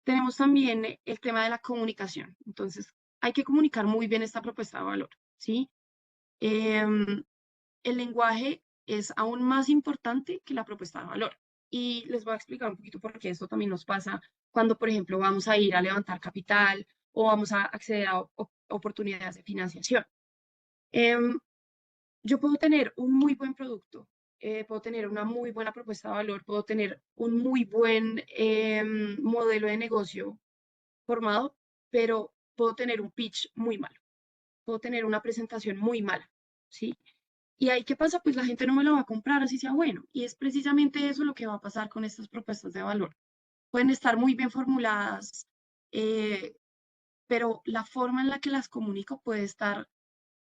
Tenemos también el tema de la comunicación. Entonces, hay que comunicar muy bien esta propuesta de valor, ¿sí? Em, el lenguaje es aún más importante que la propuesta de valor. Y les voy a explicar un poquito por qué esto también nos pasa cuando, por ejemplo, vamos a ir a levantar capital o vamos a acceder a oportunidades de financiación. Em, yo puedo tener un muy buen producto, puedo tener una muy buena propuesta de valor, puedo tener un muy buen modelo de negocio formado, pero puedo tener un pitch muy malo, puedo tener una presentación muy mala, ¿sí? Y ahí, ¿qué pasa? Pues la gente no me lo va a comprar, así sea bueno. Y es precisamente eso lo que va a pasar con estas propuestas de valor. Pueden estar muy bien formuladas, eh, pero la forma en la que las comunico puede estar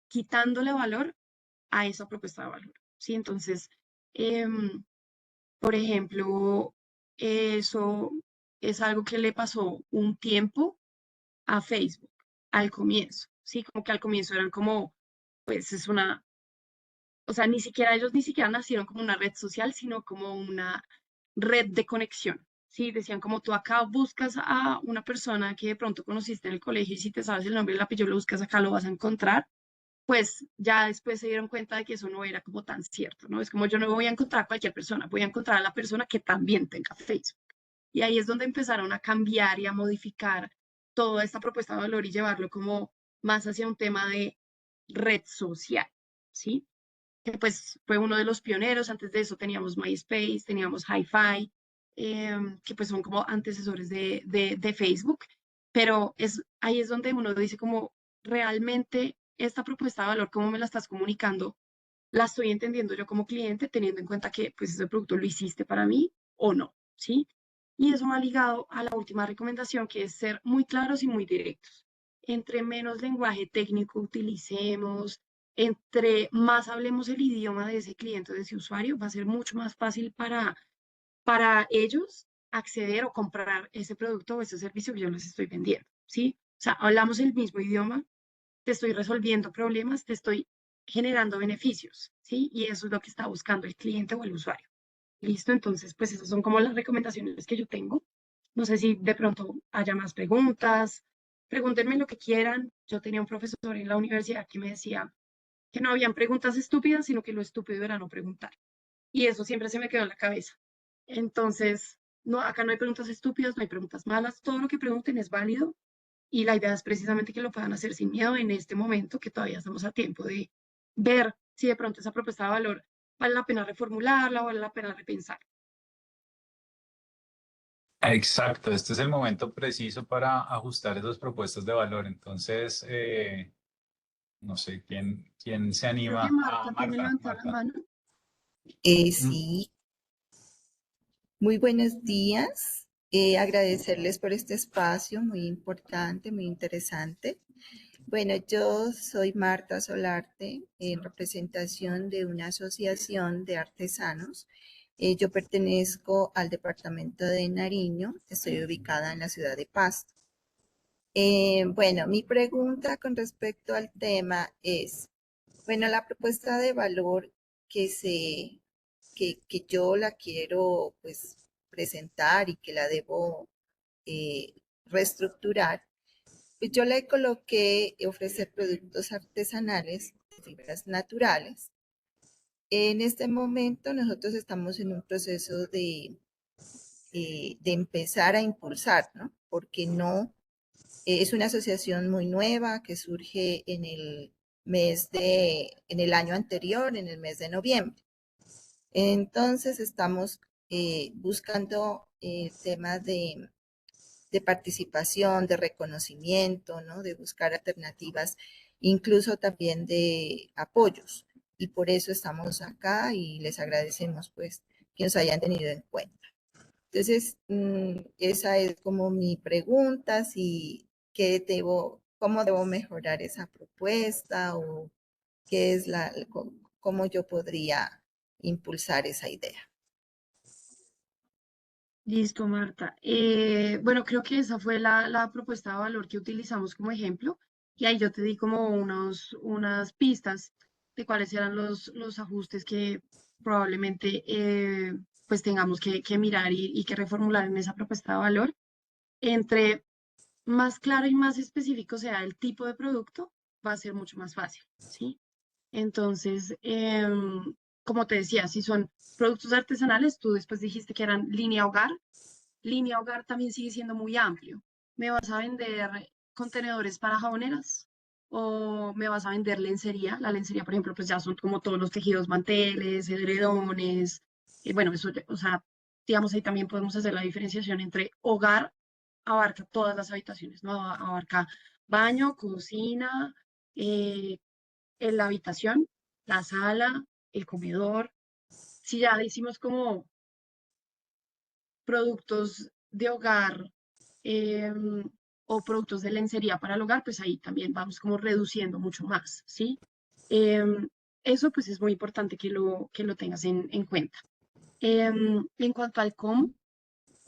quitándole valor a esa propuesta de valor. ¿Sí? Entonces, em, por ejemplo, eso es algo que le pasó un tiempo a Facebook al comienzo. Sí, como que al comienzo eran como, pues es una, o sea, ni siquiera ellos ni siquiera nacieron como una red social, sino como una red de conexión. Sí, decían como tú acá buscas a una persona que de pronto conociste en el colegio y si te sabes el nombre y el apellido lo buscas acá lo vas a encontrar, pues ya después se dieron cuenta de que eso no era como tan cierto, ¿no? Es como yo no voy a encontrar a cualquier persona, voy a encontrar a la persona que también tenga Facebook. Y ahí es donde empezaron a cambiar y a modificar toda esta propuesta de valor y llevarlo como más hacia un tema de red social, ¿sí? Que pues fue uno de los pioneros. Antes de eso teníamos MySpace, teníamos Hi-Fi, que pues son como antecesores de Facebook, pero ahí es donde uno dice como realmente esta propuesta de valor, cómo me la estás comunicando, la estoy entendiendo yo como cliente, teniendo en cuenta que pues ese producto lo hiciste para mí o no, ¿sí? Y eso me ha ligado a la última recomendación, que es ser muy claros y muy directos. Entre menos lenguaje técnico utilicemos, entre más hablemos el idioma de ese cliente o de ese usuario, va a ser mucho más fácil para ellos acceder o comprar ese producto o ese servicio que yo les estoy vendiendo, ¿sí? O sea, hablamos el mismo idioma, te estoy resolviendo problemas, te estoy generando beneficios, ¿sí? Y eso es lo que está buscando el cliente o el usuario. ¿Listo? Entonces, pues esas son como las recomendaciones que yo tengo. No sé si de pronto haya más preguntas. Pregúntenme lo que quieran. Yo tenía un profesor en la universidad que me decía que no habían preguntas estúpidas, sino que lo estúpido era no preguntar. Y eso siempre se me quedó en la cabeza. Entonces, no, acá no hay preguntas estúpidas, no hay preguntas malas. Todo lo que pregunten es válido y la idea es precisamente que lo puedan hacer sin miedo en este momento, que todavía estamos a tiempo de ver si de pronto esa propuesta de valor vale la pena reformularla o vale la pena repensar. Exacto, este es el momento preciso para ajustar esas propuestas de valor. Entonces, no sé, ¿quién se Creo que anima? Ah, Marta tiene Marta, levantada la Marta. mano. Mm. Sí, muy buenos días. Agradecerles por este espacio muy importante, muy interesante. Bueno, yo soy Marta Solarte, en representación de una asociación de artesanos. Yo pertenezco al departamento de Nariño, estoy ubicada en la ciudad de Pasto. Bueno, mi pregunta con respecto al tema es, bueno, la propuesta de valor que que yo la quiero pues presentar y que la debo eh, reestructurar, pues yo le coloqué ofrecer productos artesanales de fibras naturales. En este momento nosotros estamos en un proceso de de empezar a impulsar, ¿no? Porque no, es una asociación muy nueva que surge en en el año anterior, en el mes de noviembre. Entonces estamos buscando temas de participación, de reconocimiento, ¿no? De buscar alternativas, incluso también de apoyos. Y por eso estamos acá y les agradecemos pues que nos hayan tenido en cuenta. Entonces, esa es como mi pregunta, si cómo debo mejorar esa propuesta o qué es cómo yo podría impulsar esa idea. Listo, Marta. Bueno, creo que esa fue la propuesta de valor que utilizamos como ejemplo y ahí yo te di como unas pistas de cuáles eran los ajustes que probablemente pues tengamos que mirar y que reformular en esa propuesta de valor. Entre más claro y más específico sea el tipo de producto, va a ser mucho más fácil, ¿sí? Entonces, como te decía, si son productos artesanales, tú después dijiste que eran línea hogar también sigue siendo muy amplio. ¿Me vas a vender contenedores para jaboneras? ¿O me vas a vender lencería? La lencería, por ejemplo, pues ya son como todos los tejidos, manteles, edredones. Bueno, eso, o sea, digamos, ahí también podemos hacer la diferenciación entre hogar, abarca todas las habitaciones, ¿no? Abarca baño, cocina, eh, en la habitación, la sala, el comedor. Si ya hicimos como productos de hogar o productos de lencería para el hogar, pues ahí también vamos como reduciendo mucho más, ¿sí? Eso pues es muy importante que lo tengas en cuenta. En cuanto al cómo,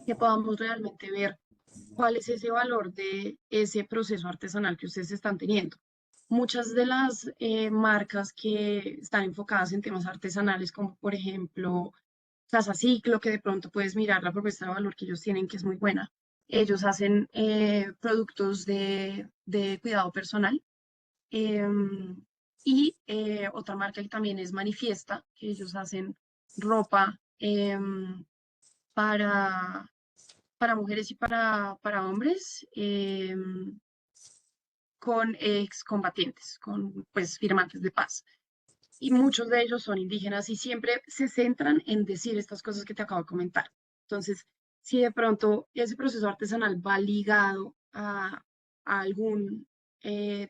que podamos realmente ver cuál es ese valor de ese proceso artesanal que ustedes están teniendo. Muchas de las marcas que están enfocadas en temas artesanales, como por ejemplo Casa Ciclo, que de pronto puedes mirar la propuesta de valor que ellos tienen, que es muy buena. Ellos hacen productos de cuidado personal. Y otra marca que también es Manifiesta, que ellos hacen ropa para, para mujeres y para hombres con excombatientes, con pues firmantes de paz. Y muchos de ellos son indígenas y siempre se centran en decir estas cosas que te acabo de comentar. Entonces, si de pronto ese proceso artesanal va ligado a algún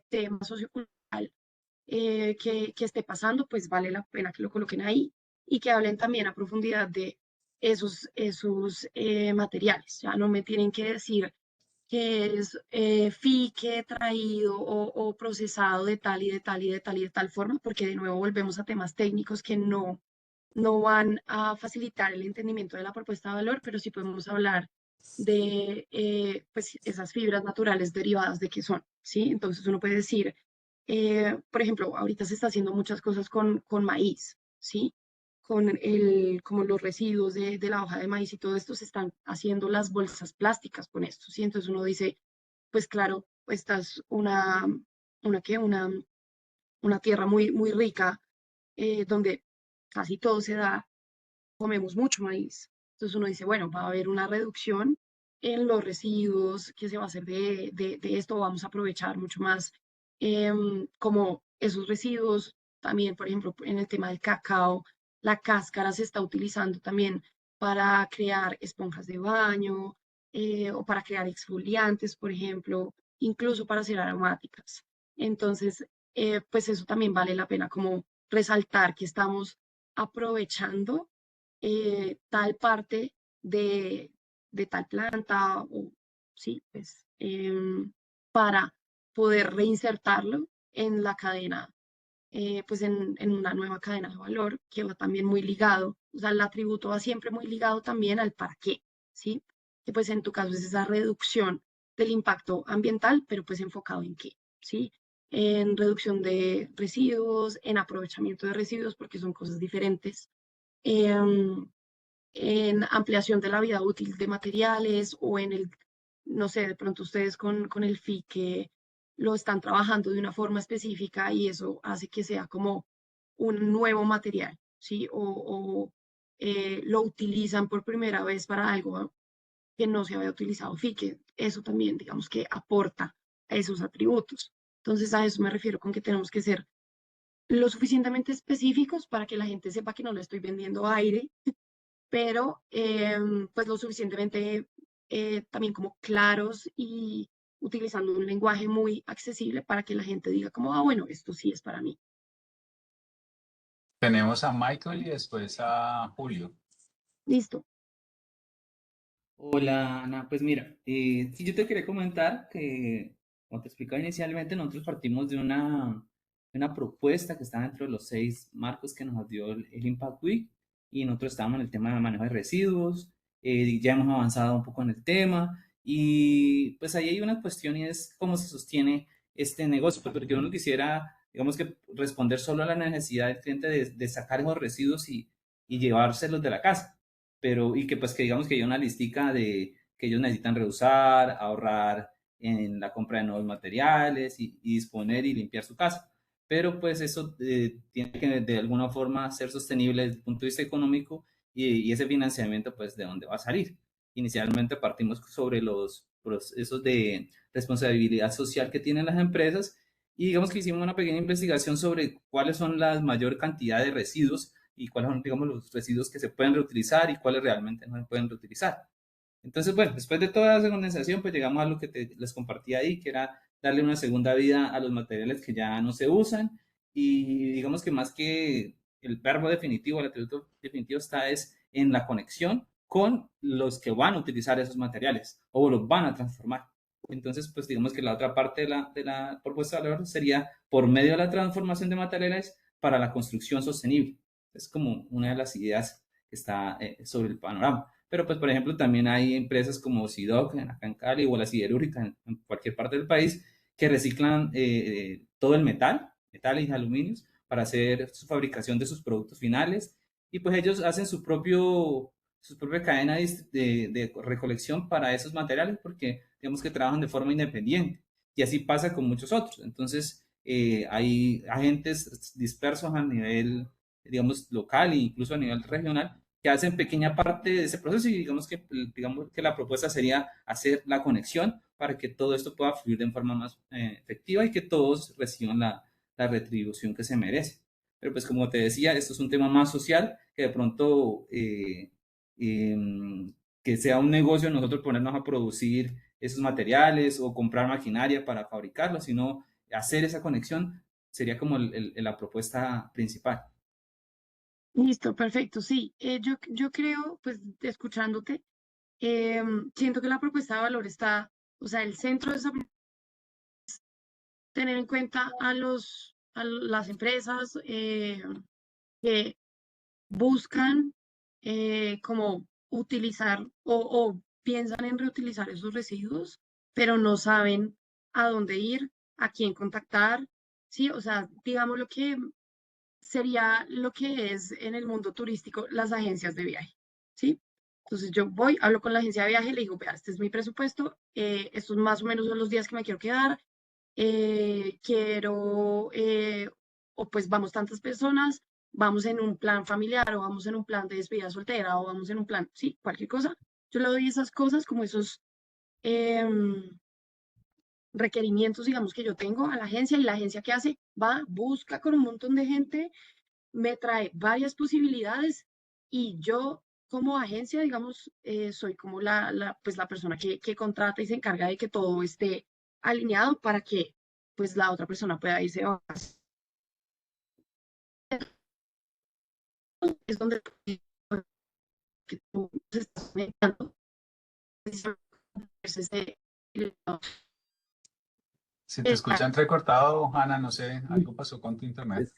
tema sociocultural que esté pasando, pues vale la pena que lo coloquen ahí y que hablen también a profundidad de esos materiales. Ya no me tienen que decir que es fique traído o procesado de tal y de tal y de tal y de tal forma, porque de nuevo volvemos a temas técnicos que no van a facilitar el entendimiento de la propuesta de valor, pero sí podemos hablar de pues esas fibras naturales derivadas de qué son, ¿sí? Entonces uno puede decir, por ejemplo, ahorita se está haciendo muchas cosas con maíz, ¿sí? Como los residuos de la hoja de maíz y todo esto, se están haciendo las bolsas plásticas con esto, ¿sí? Entonces uno dice, pues claro, esta es ¿qué? Una tierra muy, muy rica, donde casi todo se da, comemos mucho maíz. Entonces uno dice, bueno, va a haber una reducción en los residuos que se va a hacer de esto, vamos a aprovechar mucho más como esos residuos, también, por ejemplo, en el tema del cacao, la cáscara se está utilizando también para crear esponjas de baño o para crear exfoliantes, por ejemplo, incluso para hacer aromáticas. Entonces, pues eso también vale la pena como resaltar que estamos aprovechando tal parte de tal planta o sí, pues para poder reinsertarlo en la cadena, pues en una nueva cadena de valor que va también muy ligado, o sea, el atributo va siempre muy ligado también al para qué, ¿sí? Que pues en tu caso es esa reducción del impacto ambiental, pero pues enfocado en qué, ¿sí? En reducción de residuos, en aprovechamiento de residuos, porque son cosas diferentes. En ampliación de la vida útil de materiales o en el, no sé, de pronto ustedes con el FIC lo están trabajando de una forma específica y eso hace que sea como un nuevo material, ¿sí? O lo utilizan por primera vez para algo que no se había utilizado FI, que eso también, digamos que aporta a esos atributos. Entonces, a eso me refiero con que tenemos que ser lo suficientemente específicos para que la gente sepa que no le estoy vendiendo aire, pero pues lo suficientemente también como claros y utilizando un lenguaje muy accesible para que la gente diga como, ah, bueno, esto sí es para mí. Tenemos a Michael y después a Julio. Listo. Hola, Ana. Pues mira, sí, yo te quería comentar que, como te explicaba inicialmente, nosotros partimos de una propuesta que está dentro de los 6 marcos que nos dio el Impact Week y nosotros estábamos en el tema de manejo de residuos, ya hemos avanzado un poco en el tema y pues ahí hay una cuestión y es cómo se sostiene este negocio, pues, porque uno quisiera, digamos que responder solo a la necesidad del cliente de sacar esos residuos y llevárselos de la casa, pero y que pues que digamos que hay una listica de que ellos necesitan reusar, ahorrar en la compra de nuevos materiales y disponer y limpiar su casa. Pero pues eso tiene que de alguna forma ser sostenible desde el punto de vista económico y ese financiamiento pues de dónde va a salir. Inicialmente partimos sobre los procesos de responsabilidad social que tienen las empresas y digamos que hicimos una pequeña investigación sobre cuáles son la mayor cantidad de residuos y cuáles son, digamos, los residuos que se pueden reutilizar y cuáles realmente no se pueden reutilizar. Entonces, bueno, después de toda esa condensación, pues llegamos a lo que les compartí ahí, que era darle una segunda vida a los materiales que ya no se usan y digamos que más que el verbo definitivo, el atributo definitivo está es en la conexión con los que van a utilizar esos materiales o los van a transformar. Entonces, pues digamos que la otra parte de la propuesta de valor sería por medio de la transformación de materiales para la construcción sostenible. Es como una de las ideas que está sobre el panorama. Pero pues, por ejemplo, también hay empresas como SIDOC acá en Cali o la siderúrgica en cualquier parte del país que reciclan todo el metal, metales y aluminios para hacer su fabricación de sus productos finales y pues ellos hacen su propia cadena de recolección para esos materiales porque digamos que trabajan de forma independiente y así pasa con muchos otros. Entonces, hay agentes dispersos a nivel, digamos, local e incluso a nivel regional que hacen pequeña parte de ese proceso y digamos que la propuesta sería hacer la conexión para que todo esto pueda fluir de forma más efectiva y que todos reciban la retribución que se merece. Pero pues como te decía, esto es un tema más social que de pronto que sea un negocio nosotros ponernos a producir esos materiales o comprar maquinaria para fabricarlos, sino hacer esa conexión sería como la propuesta principal. Listo, perfecto. Sí, yo creo, pues escuchándote, siento que la propuesta de valor está, o sea, el centro de esa tener en cuenta a las empresas que buscan como utilizar o piensan en reutilizar esos residuos, pero no saben a dónde ir, a quién contactar, ¿sí? O sea, digamos lo que sería lo que es en el mundo turístico las agencias de viaje, ¿sí? Entonces yo voy, hablo con la agencia de viaje, le digo, vea, este es mi presupuesto, estos más o menos son los días que me quiero quedar, quiero, o pues vamos tantas personas, vamos en un plan familiar o vamos en un plan de despedida soltera o vamos en un plan, sí, cualquier cosa. Yo le doy esas cosas como esos requerimientos, digamos, que yo tengo a la agencia y la agencia que hace va, busca con un montón de gente, me trae varias posibilidades y yo como agencia, digamos, soy como pues la persona que contrata y se encarga de que todo esté alineado para que pues la otra persona pueda irse a vacaciones. Es donde que tú te estás conectando. Si te escucha entrecortado, Ana, no sé, algo pasó con tu internet.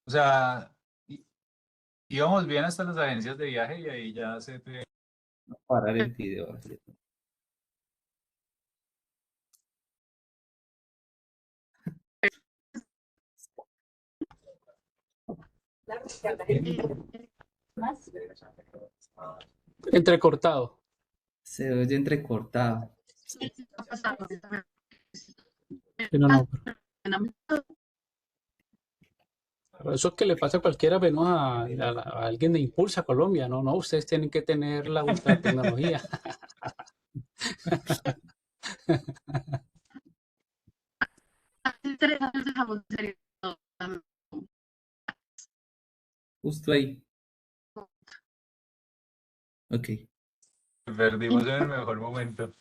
O sea, íbamos bien hasta las agencias de viaje y ahí ya se te... Parar el video. Entrecortado. Se oye entrecortado. Pero no. Pero eso que le pasa a cualquiera, menos a alguien de Impulsa Colombia, ¿no? No, ustedes tienen que tener la ultra tecnología. Hace 3 años dejamos de ser Justo ahí. Ok. Perdimos en el mejor momento.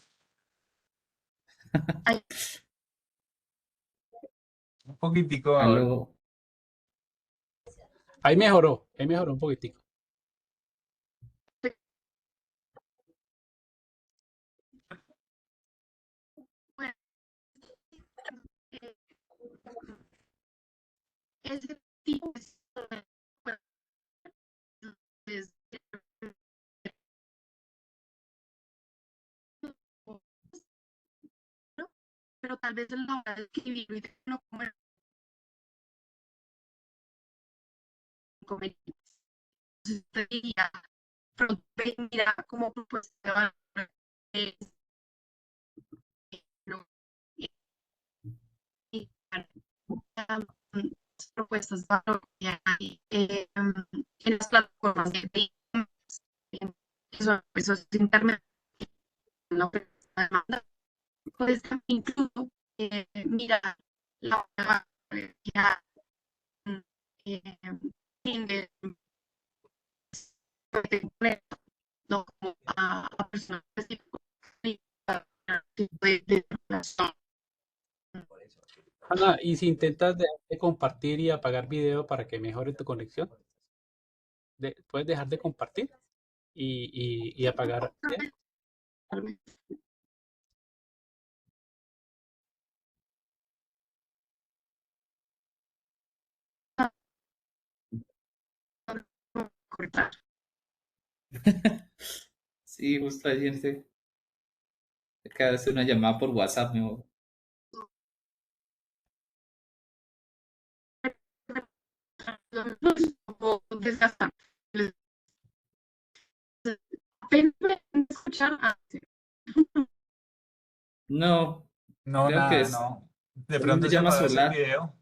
Un poquitico ahora. Aló. Ahí mejoró un poquitico. Bueno, ese tipo es pero tal vez el hora de escribir y no comer inconvenientes. Entonces te diría, pronto mira como propuesta de valor, no, y, propuestas de valor que hay en las plataformas de eso es internet, la demanda. Puedes también incluso mirar la que hay en no como a personas específicas de relación. Ana, ¿y si intentas dejar de compartir y apagar video para que mejore tu conexión? ¿Puedes dejar de compartir y apagar video? Cortar. Sí, justo ahí acaba de hacer una llamada por WhatsApp, mejor. Desgastante. Apenas me escuchar antes. No, No, creo que nada, es no. De una pronto si llama apagas el solar. video.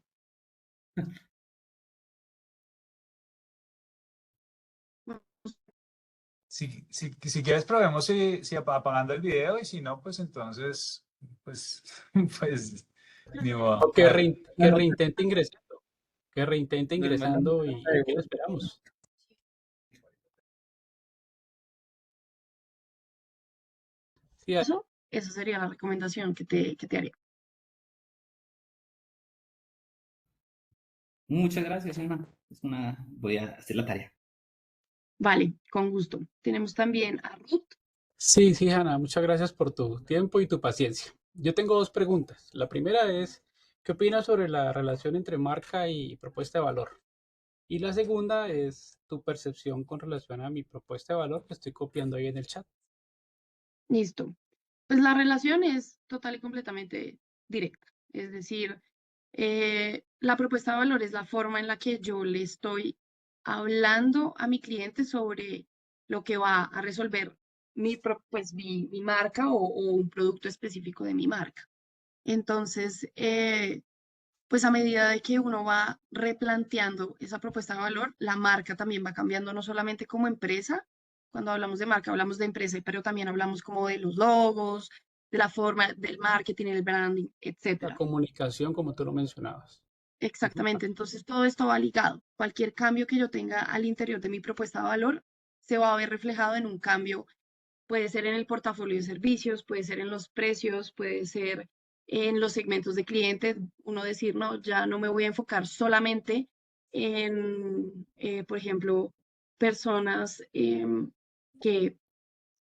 Si quieres, probemos si apagando el video y si no, pues entonces, pues, pues, ni modo. O que reintente ingresando. Que reintente No es mala ingresando y nota de aquí lo voz. esperamos. Sí, Eso sería la recomendación que te haría. Muchas gracias, Emma. Voy a hacer la tarea. Vale, con gusto. Tenemos también a Ruth. sí, Hanna, muchas gracias por tu tiempo y tu paciencia. Yo tengo dos preguntas. La primera es, ¿qué opinas sobre la relación entre marca y propuesta de valor? Y la segunda es tu percepción con relación a mi propuesta de valor que estoy copiando ahí en el chat. Listo. Pues la relación es total y completamente directa. Es decir, la propuesta de valor es la forma en la que yo le estoy hablando a mi cliente sobre lo que va a resolver mi marca o un producto específico de mi marca. Entonces, pues a medida de que uno va replanteando esa propuesta de valor, la marca también va cambiando, no solamente como empresa. Cuando hablamos de marca, hablamos de empresa, pero también hablamos como de los logos, de la forma del marketing, el branding, La etcétera. comunicación, como tú lo mencionabas. Exactamente. Entonces, todo esto va ligado. Cualquier cambio que yo tenga al interior de mi propuesta de valor se va a ver reflejado en un cambio. Puede ser en el portafolio de servicios, puede ser en los precios, puede ser en los segmentos de clientes. Uno decir, no, ya no me voy a enfocar solamente en, por ejemplo, personas que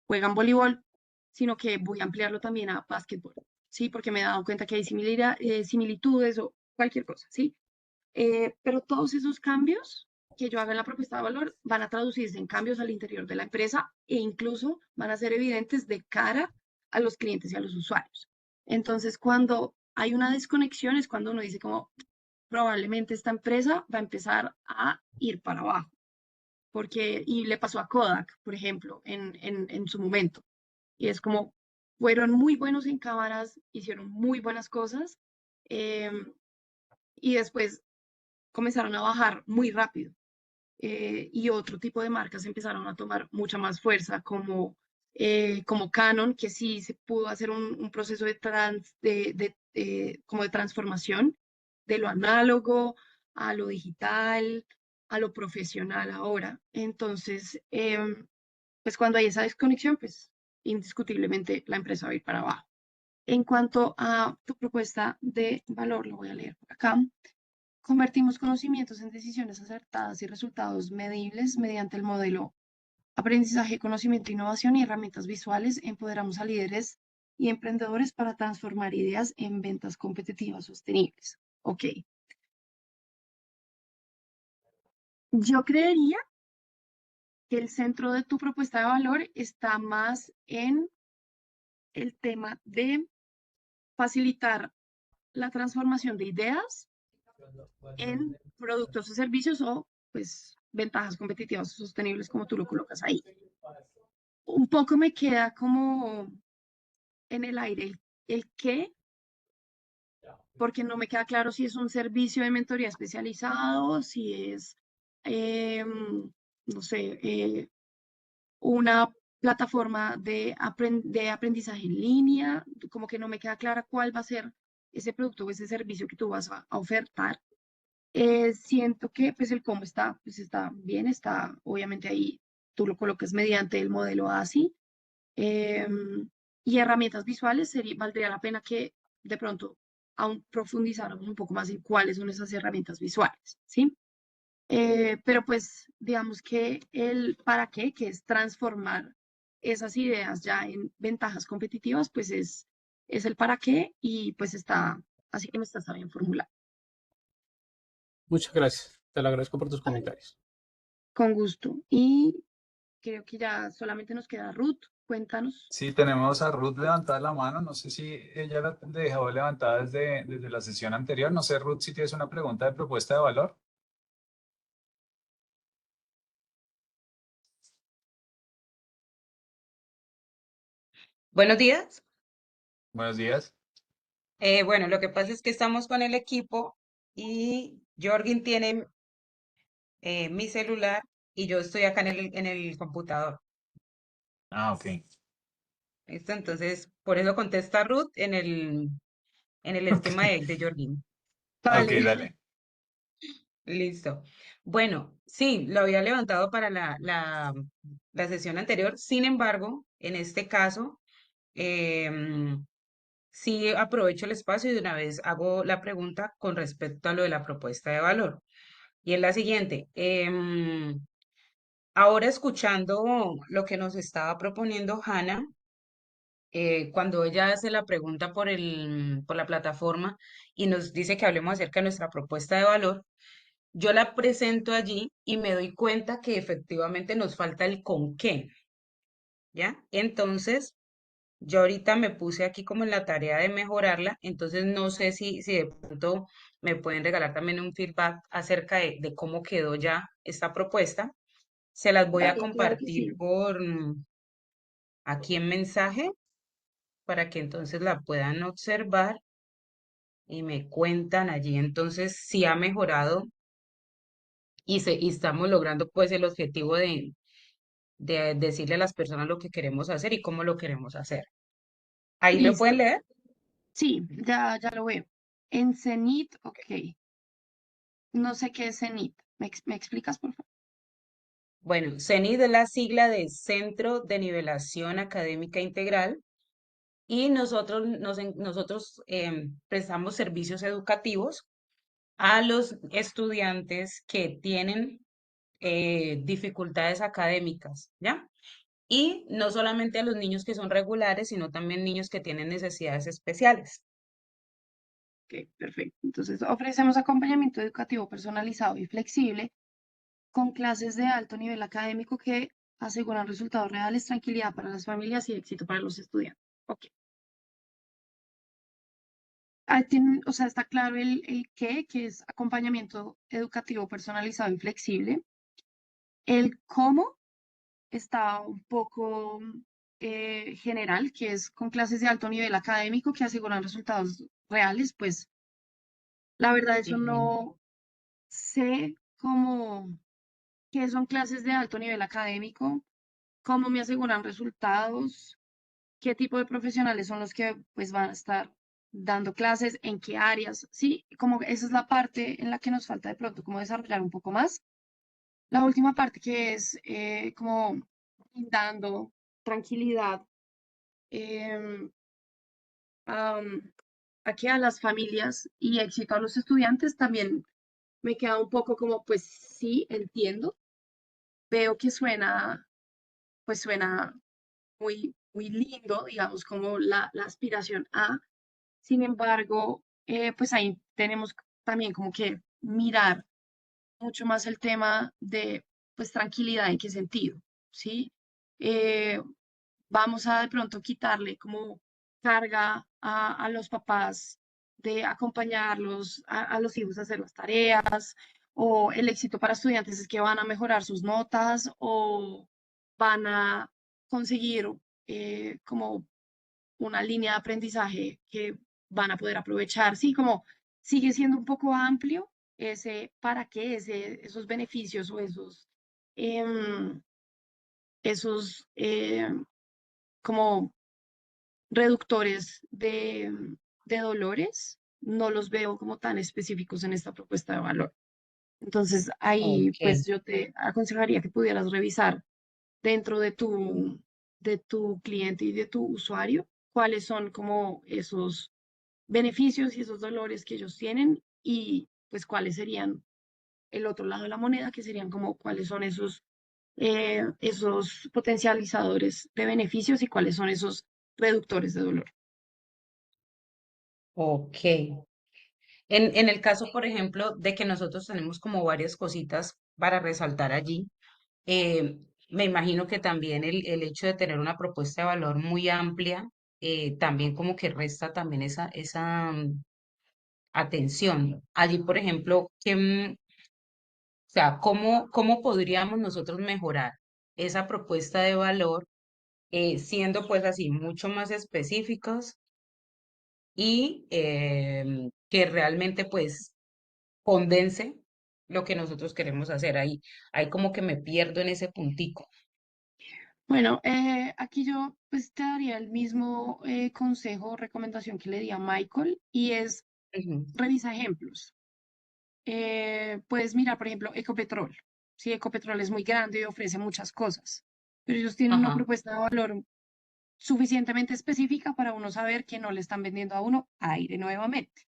juegan voleibol, sino que voy a ampliarlo también a básquetbol, ¿sí? Porque me he dado cuenta que hay similitudes o cualquier cosa, ¿sí? Pero todos esos cambios que yo haga en la propuesta de valor van a traducirse en cambios al interior de la empresa e incluso van a ser evidentes de cara a los clientes y a los usuarios. Entonces, cuando hay una desconexión es cuando uno dice como probablemente esta empresa va a empezar a ir para abajo. Porque, y le pasó a Kodak, por ejemplo, en su momento. Y es como, fueron muy buenos en cámaras, hicieron muy buenas cosas, y después comenzaron a bajar muy rápido. Y otro tipo de marcas empezaron a tomar mucha más fuerza, como Canon, que sí se pudo hacer un proceso como de transformación de lo análogo a lo digital, a lo profesional ahora. Entonces, pues cuando hay esa desconexión, pues indiscutiblemente la empresa va a ir para abajo. En cuanto a tu propuesta de valor, lo voy a leer por acá. Convertimos conocimientos en decisiones acertadas y resultados medibles mediante el modelo aprendizaje, conocimiento, innovación y herramientas visuales. Empoderamos a líderes y emprendedores para transformar ideas en ventas competitivas sostenibles. Ok. Yo creería que el centro de tu propuesta de valor está más en el tema de facilitar la transformación de ideas en productos o servicios o pues ventajas competitivas o sostenibles como tú lo colocas ahí. Un poco me queda como en el aire el qué, porque no me queda claro si es un servicio de mentoría especializado, si es, no sé, una plataforma de aprendizaje en línea, como que no me queda clara cuál va a ser ese producto o ese servicio que tú vas a ofertar. Siento que pues el cómo está, pues está bien, está obviamente ahí, tú lo colocas mediante el modelo ASI. Y herramientas visuales, valdría la pena que de pronto aún profundizáramos un poco más en cuáles son esas herramientas visuales, ¿sí? Pero pues digamos que el para qué, que es transformar esas ideas ya en ventajas competitivas, pues es el para qué y pues está, así que me está bien formulado. Muchas gracias. Te lo agradezco por tus comentarios. Con gusto. Y creo que ya solamente nos queda Ruth. Cuéntanos. Sí, tenemos a Ruth levantada la mano. No sé si ella la dejó levantada desde la sesión anterior. No sé, Ruth, si tienes una pregunta de propuesta de valor. Buenos días. Buenos días. Bueno, lo que pasa es que estamos con el equipo y Jorgin tiene mi celular y yo estoy acá en el computador. Ah, ok. ¿Listo? Entonces, por eso contesta Ruth en el esquema Ok, de Jorgin. ok, Vale. dale. Listo. Bueno, sí, lo había levantado para la sesión anterior. Sin embargo, en este caso, em, sí aprovecho el espacio y de una vez hago la pregunta con respecto a lo de la propuesta de valor. Y es la siguiente. Ahora escuchando lo que nos estaba proponiendo Hanna, cuando ella hace la pregunta por la plataforma y nos dice que hablemos acerca de nuestra propuesta de valor, yo la presento allí y me doy cuenta que efectivamente nos falta el con qué, ¿ya? Entonces, yo ahorita me puse aquí como en la tarea de mejorarla, entonces no sé si de pronto me pueden regalar también un feedback acerca de cómo quedó ya esta propuesta. Se las voy a Vale, claro que compartir sí. por aquí en mensaje para que entonces la puedan observar y me cuentan allí entonces si ha mejorado y estamos logrando pues el objetivo de decirle a las personas lo que queremos hacer y cómo lo queremos hacer. Ahí lo pueden Listo. leer. Sí, ya lo veo. En Cenit, ok. No sé qué es Cenit. ¿Me explicas, por favor? Bueno, CENID es la sigla de Centro de Nivelación Académica Integral y nosotros prestamos servicios educativos a los estudiantes que tienen dificultades académicas, ¿ya? Y no solamente a los niños que son regulares, sino también niños que tienen necesidades especiales. Ok, perfecto. Entonces, ofrecemos acompañamiento educativo personalizado y flexible con clases de alto nivel académico que aseguran resultados reales, tranquilidad para las familias y éxito para los estudiantes. Ok. O sea, está claro el qué, que es acompañamiento educativo personalizado y flexible. El cómo está un poco general, que es con clases de alto nivel académico que aseguran resultados reales, pues la verdad eso Sí. sé cómo qué son clases de alto nivel académico, cómo me aseguran resultados, qué tipo de profesionales son los que pues van a estar dando clases, en qué áreas, sí, como que esa es la parte en la que nos falta de pronto como desarrollar un poco más. La última parte que es como dando tranquilidad em, am, aquí a las familias y éxito a los estudiantes también me queda un poco como pues sí, entiendo, veo que suena muy lindo, digamos, como la aspiración a. Sin embargo, pues ahí tenemos también como que mirar mucho más el tema de, pues, tranquilidad, ¿en qué sentido? ¿Sí? Eh, vamos a de pronto quitarle como carga a los papás de acompañarlos a los hijos a hacer las tareas, o el éxito para estudiantes es que van a mejorar sus notas o van a conseguir como una línea de aprendizaje que van a poder aprovechar. Sí, como sigue siendo un poco amplio ese para qué, esos beneficios o em, esos como reductores de dolores, no los veo como tan específicos en esta propuesta de valor. Entonces, ahí Ok, pues yo te aconsejaría que pudieras revisar dentro de tu cliente y de tu usuario cuáles son como esos beneficios y esos dolores que ellos tienen y pues cuáles serían el otro lado de la moneda, que serían como cuáles son esos potencializadores de beneficios y cuáles son esos reductores de dolor. ok. En el caso, por ejemplo, de que nosotros tenemos como varias cositas para resaltar allí, eh, me imagino que también el hecho de tener una propuesta de valor muy amplia, también como que resta también esa atención. Allí, por ejemplo, o sea, ¿cómo podríamos nosotros mejorar esa propuesta de valor, siendo pues así mucho más específicos y que realmente pues condense lo que nosotros queremos hacer ahí? Ahí como que me pierdo en ese puntico. Bueno, aquí yo pues te daría el mismo consejo o recomendación que le di a Michael y es Ujú. revisa ejemplos. Puedes mirar, por ejemplo, Ecopetrol. Sí, Ecopetrol es muy grande y ofrece muchas cosas, pero ellos tienen una Ajá, propuesta de valor suficientemente específica para uno saber que no le están vendiendo a uno aire nuevamente.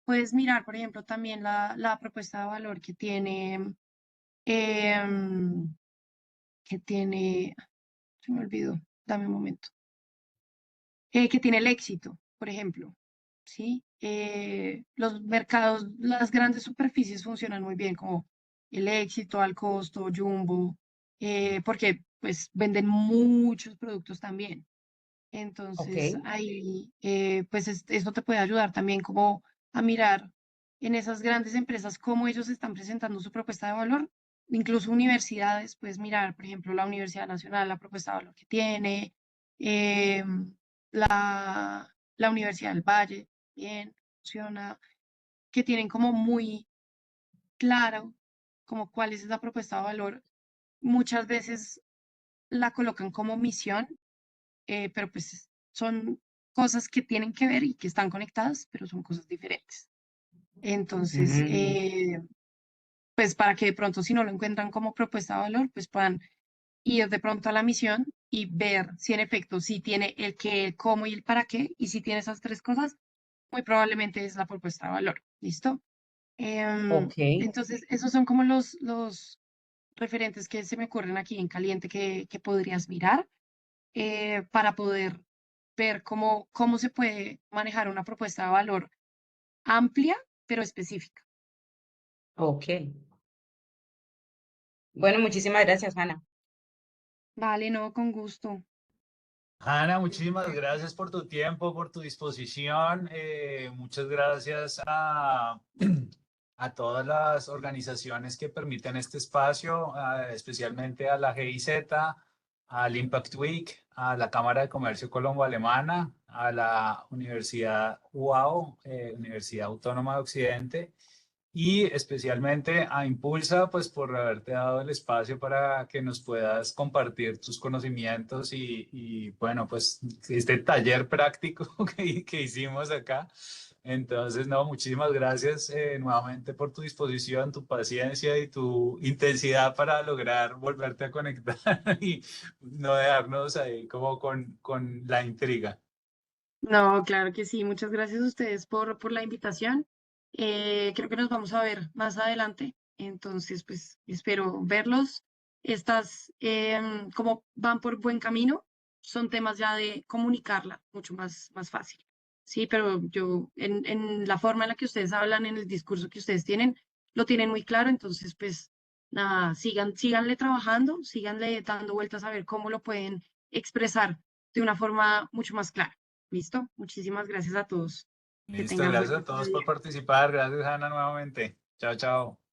Puedes mirar, por ejemplo, también la propuesta de valor em, que tiene, se me olvidó, dame un momento, que tiene el éxito, por ejemplo, ¿sí? Los mercados, las grandes superficies funcionan muy bien, como el éxito, al costo, Jumbo, porque pues venden muchos productos también. ok. Entonces, ahí, pues eso te puede ayudar también como a mirar en esas grandes empresas cómo ellos están presentando su propuesta de valor. Incluso universidades, puedes mirar, por ejemplo, la Universidad Nacional, la propuesta de valor que tiene, eh, la Universidad del Valle, bien, funciona, que tienen como muy claro como cuál es esa propuesta de valor. Muchas veces la colocan como misión, pero pues son cosas que tienen que ver y que están conectadas, pero son cosas diferentes. Entonces, Mm, pues para que de pronto si no lo encuentran como propuesta de valor, pues puedan ir de pronto a la misión y ver si en efecto sí tiene el qué, el cómo y el para qué, y si tiene esas tres cosas, muy probablemente es la propuesta de valor. ¿Listo? ok, Entonces, esos son como los referentes que se me ocurren aquí en caliente que podrías mirar para poder ver cómo se puede manejar una propuesta de valor amplia, pero específica. ok. Bueno, muchísimas gracias, Ana. Vale, no, con gusto. Ana, muchísimas gracias por tu tiempo, por tu disposición. Muchas gracias a todas las organizaciones que permiten este espacio, especialmente a la GIZ, al Impact Week, a la Cámara de Comercio Colombo-Alemana, a la Universidad UAO, Universidad Autónoma de Occidente, y especialmente a Impulsa, pues por haberte dado el espacio para que nos puedas compartir tus conocimientos y bueno, pues este taller práctico que hicimos acá. Entonces, no, muchísimas gracias nuevamente por tu disposición, tu paciencia y tu intensidad para lograr volverte a conectar y no dejarnos ahí como con la intriga. No, claro que sí. Muchas gracias a ustedes por la invitación. Creo que nos vamos a ver más adelante. Entonces, pues espero verlos. Estas, como van por buen camino, son temas ya de comunicarla mucho más fácil. Sí, pero yo, en la forma en la que ustedes hablan, en el discurso que ustedes tienen, lo tienen muy claro. Entonces, pues nada, síganle trabajando, síganle dando vueltas a ver cómo lo pueden expresar de una forma mucho más clara. ¿Listo? Muchísimas gracias a todos. Que Listo, tengan buen gracias a resto de todos día. por participar. Gracias, Ana, nuevamente. Chao, chao.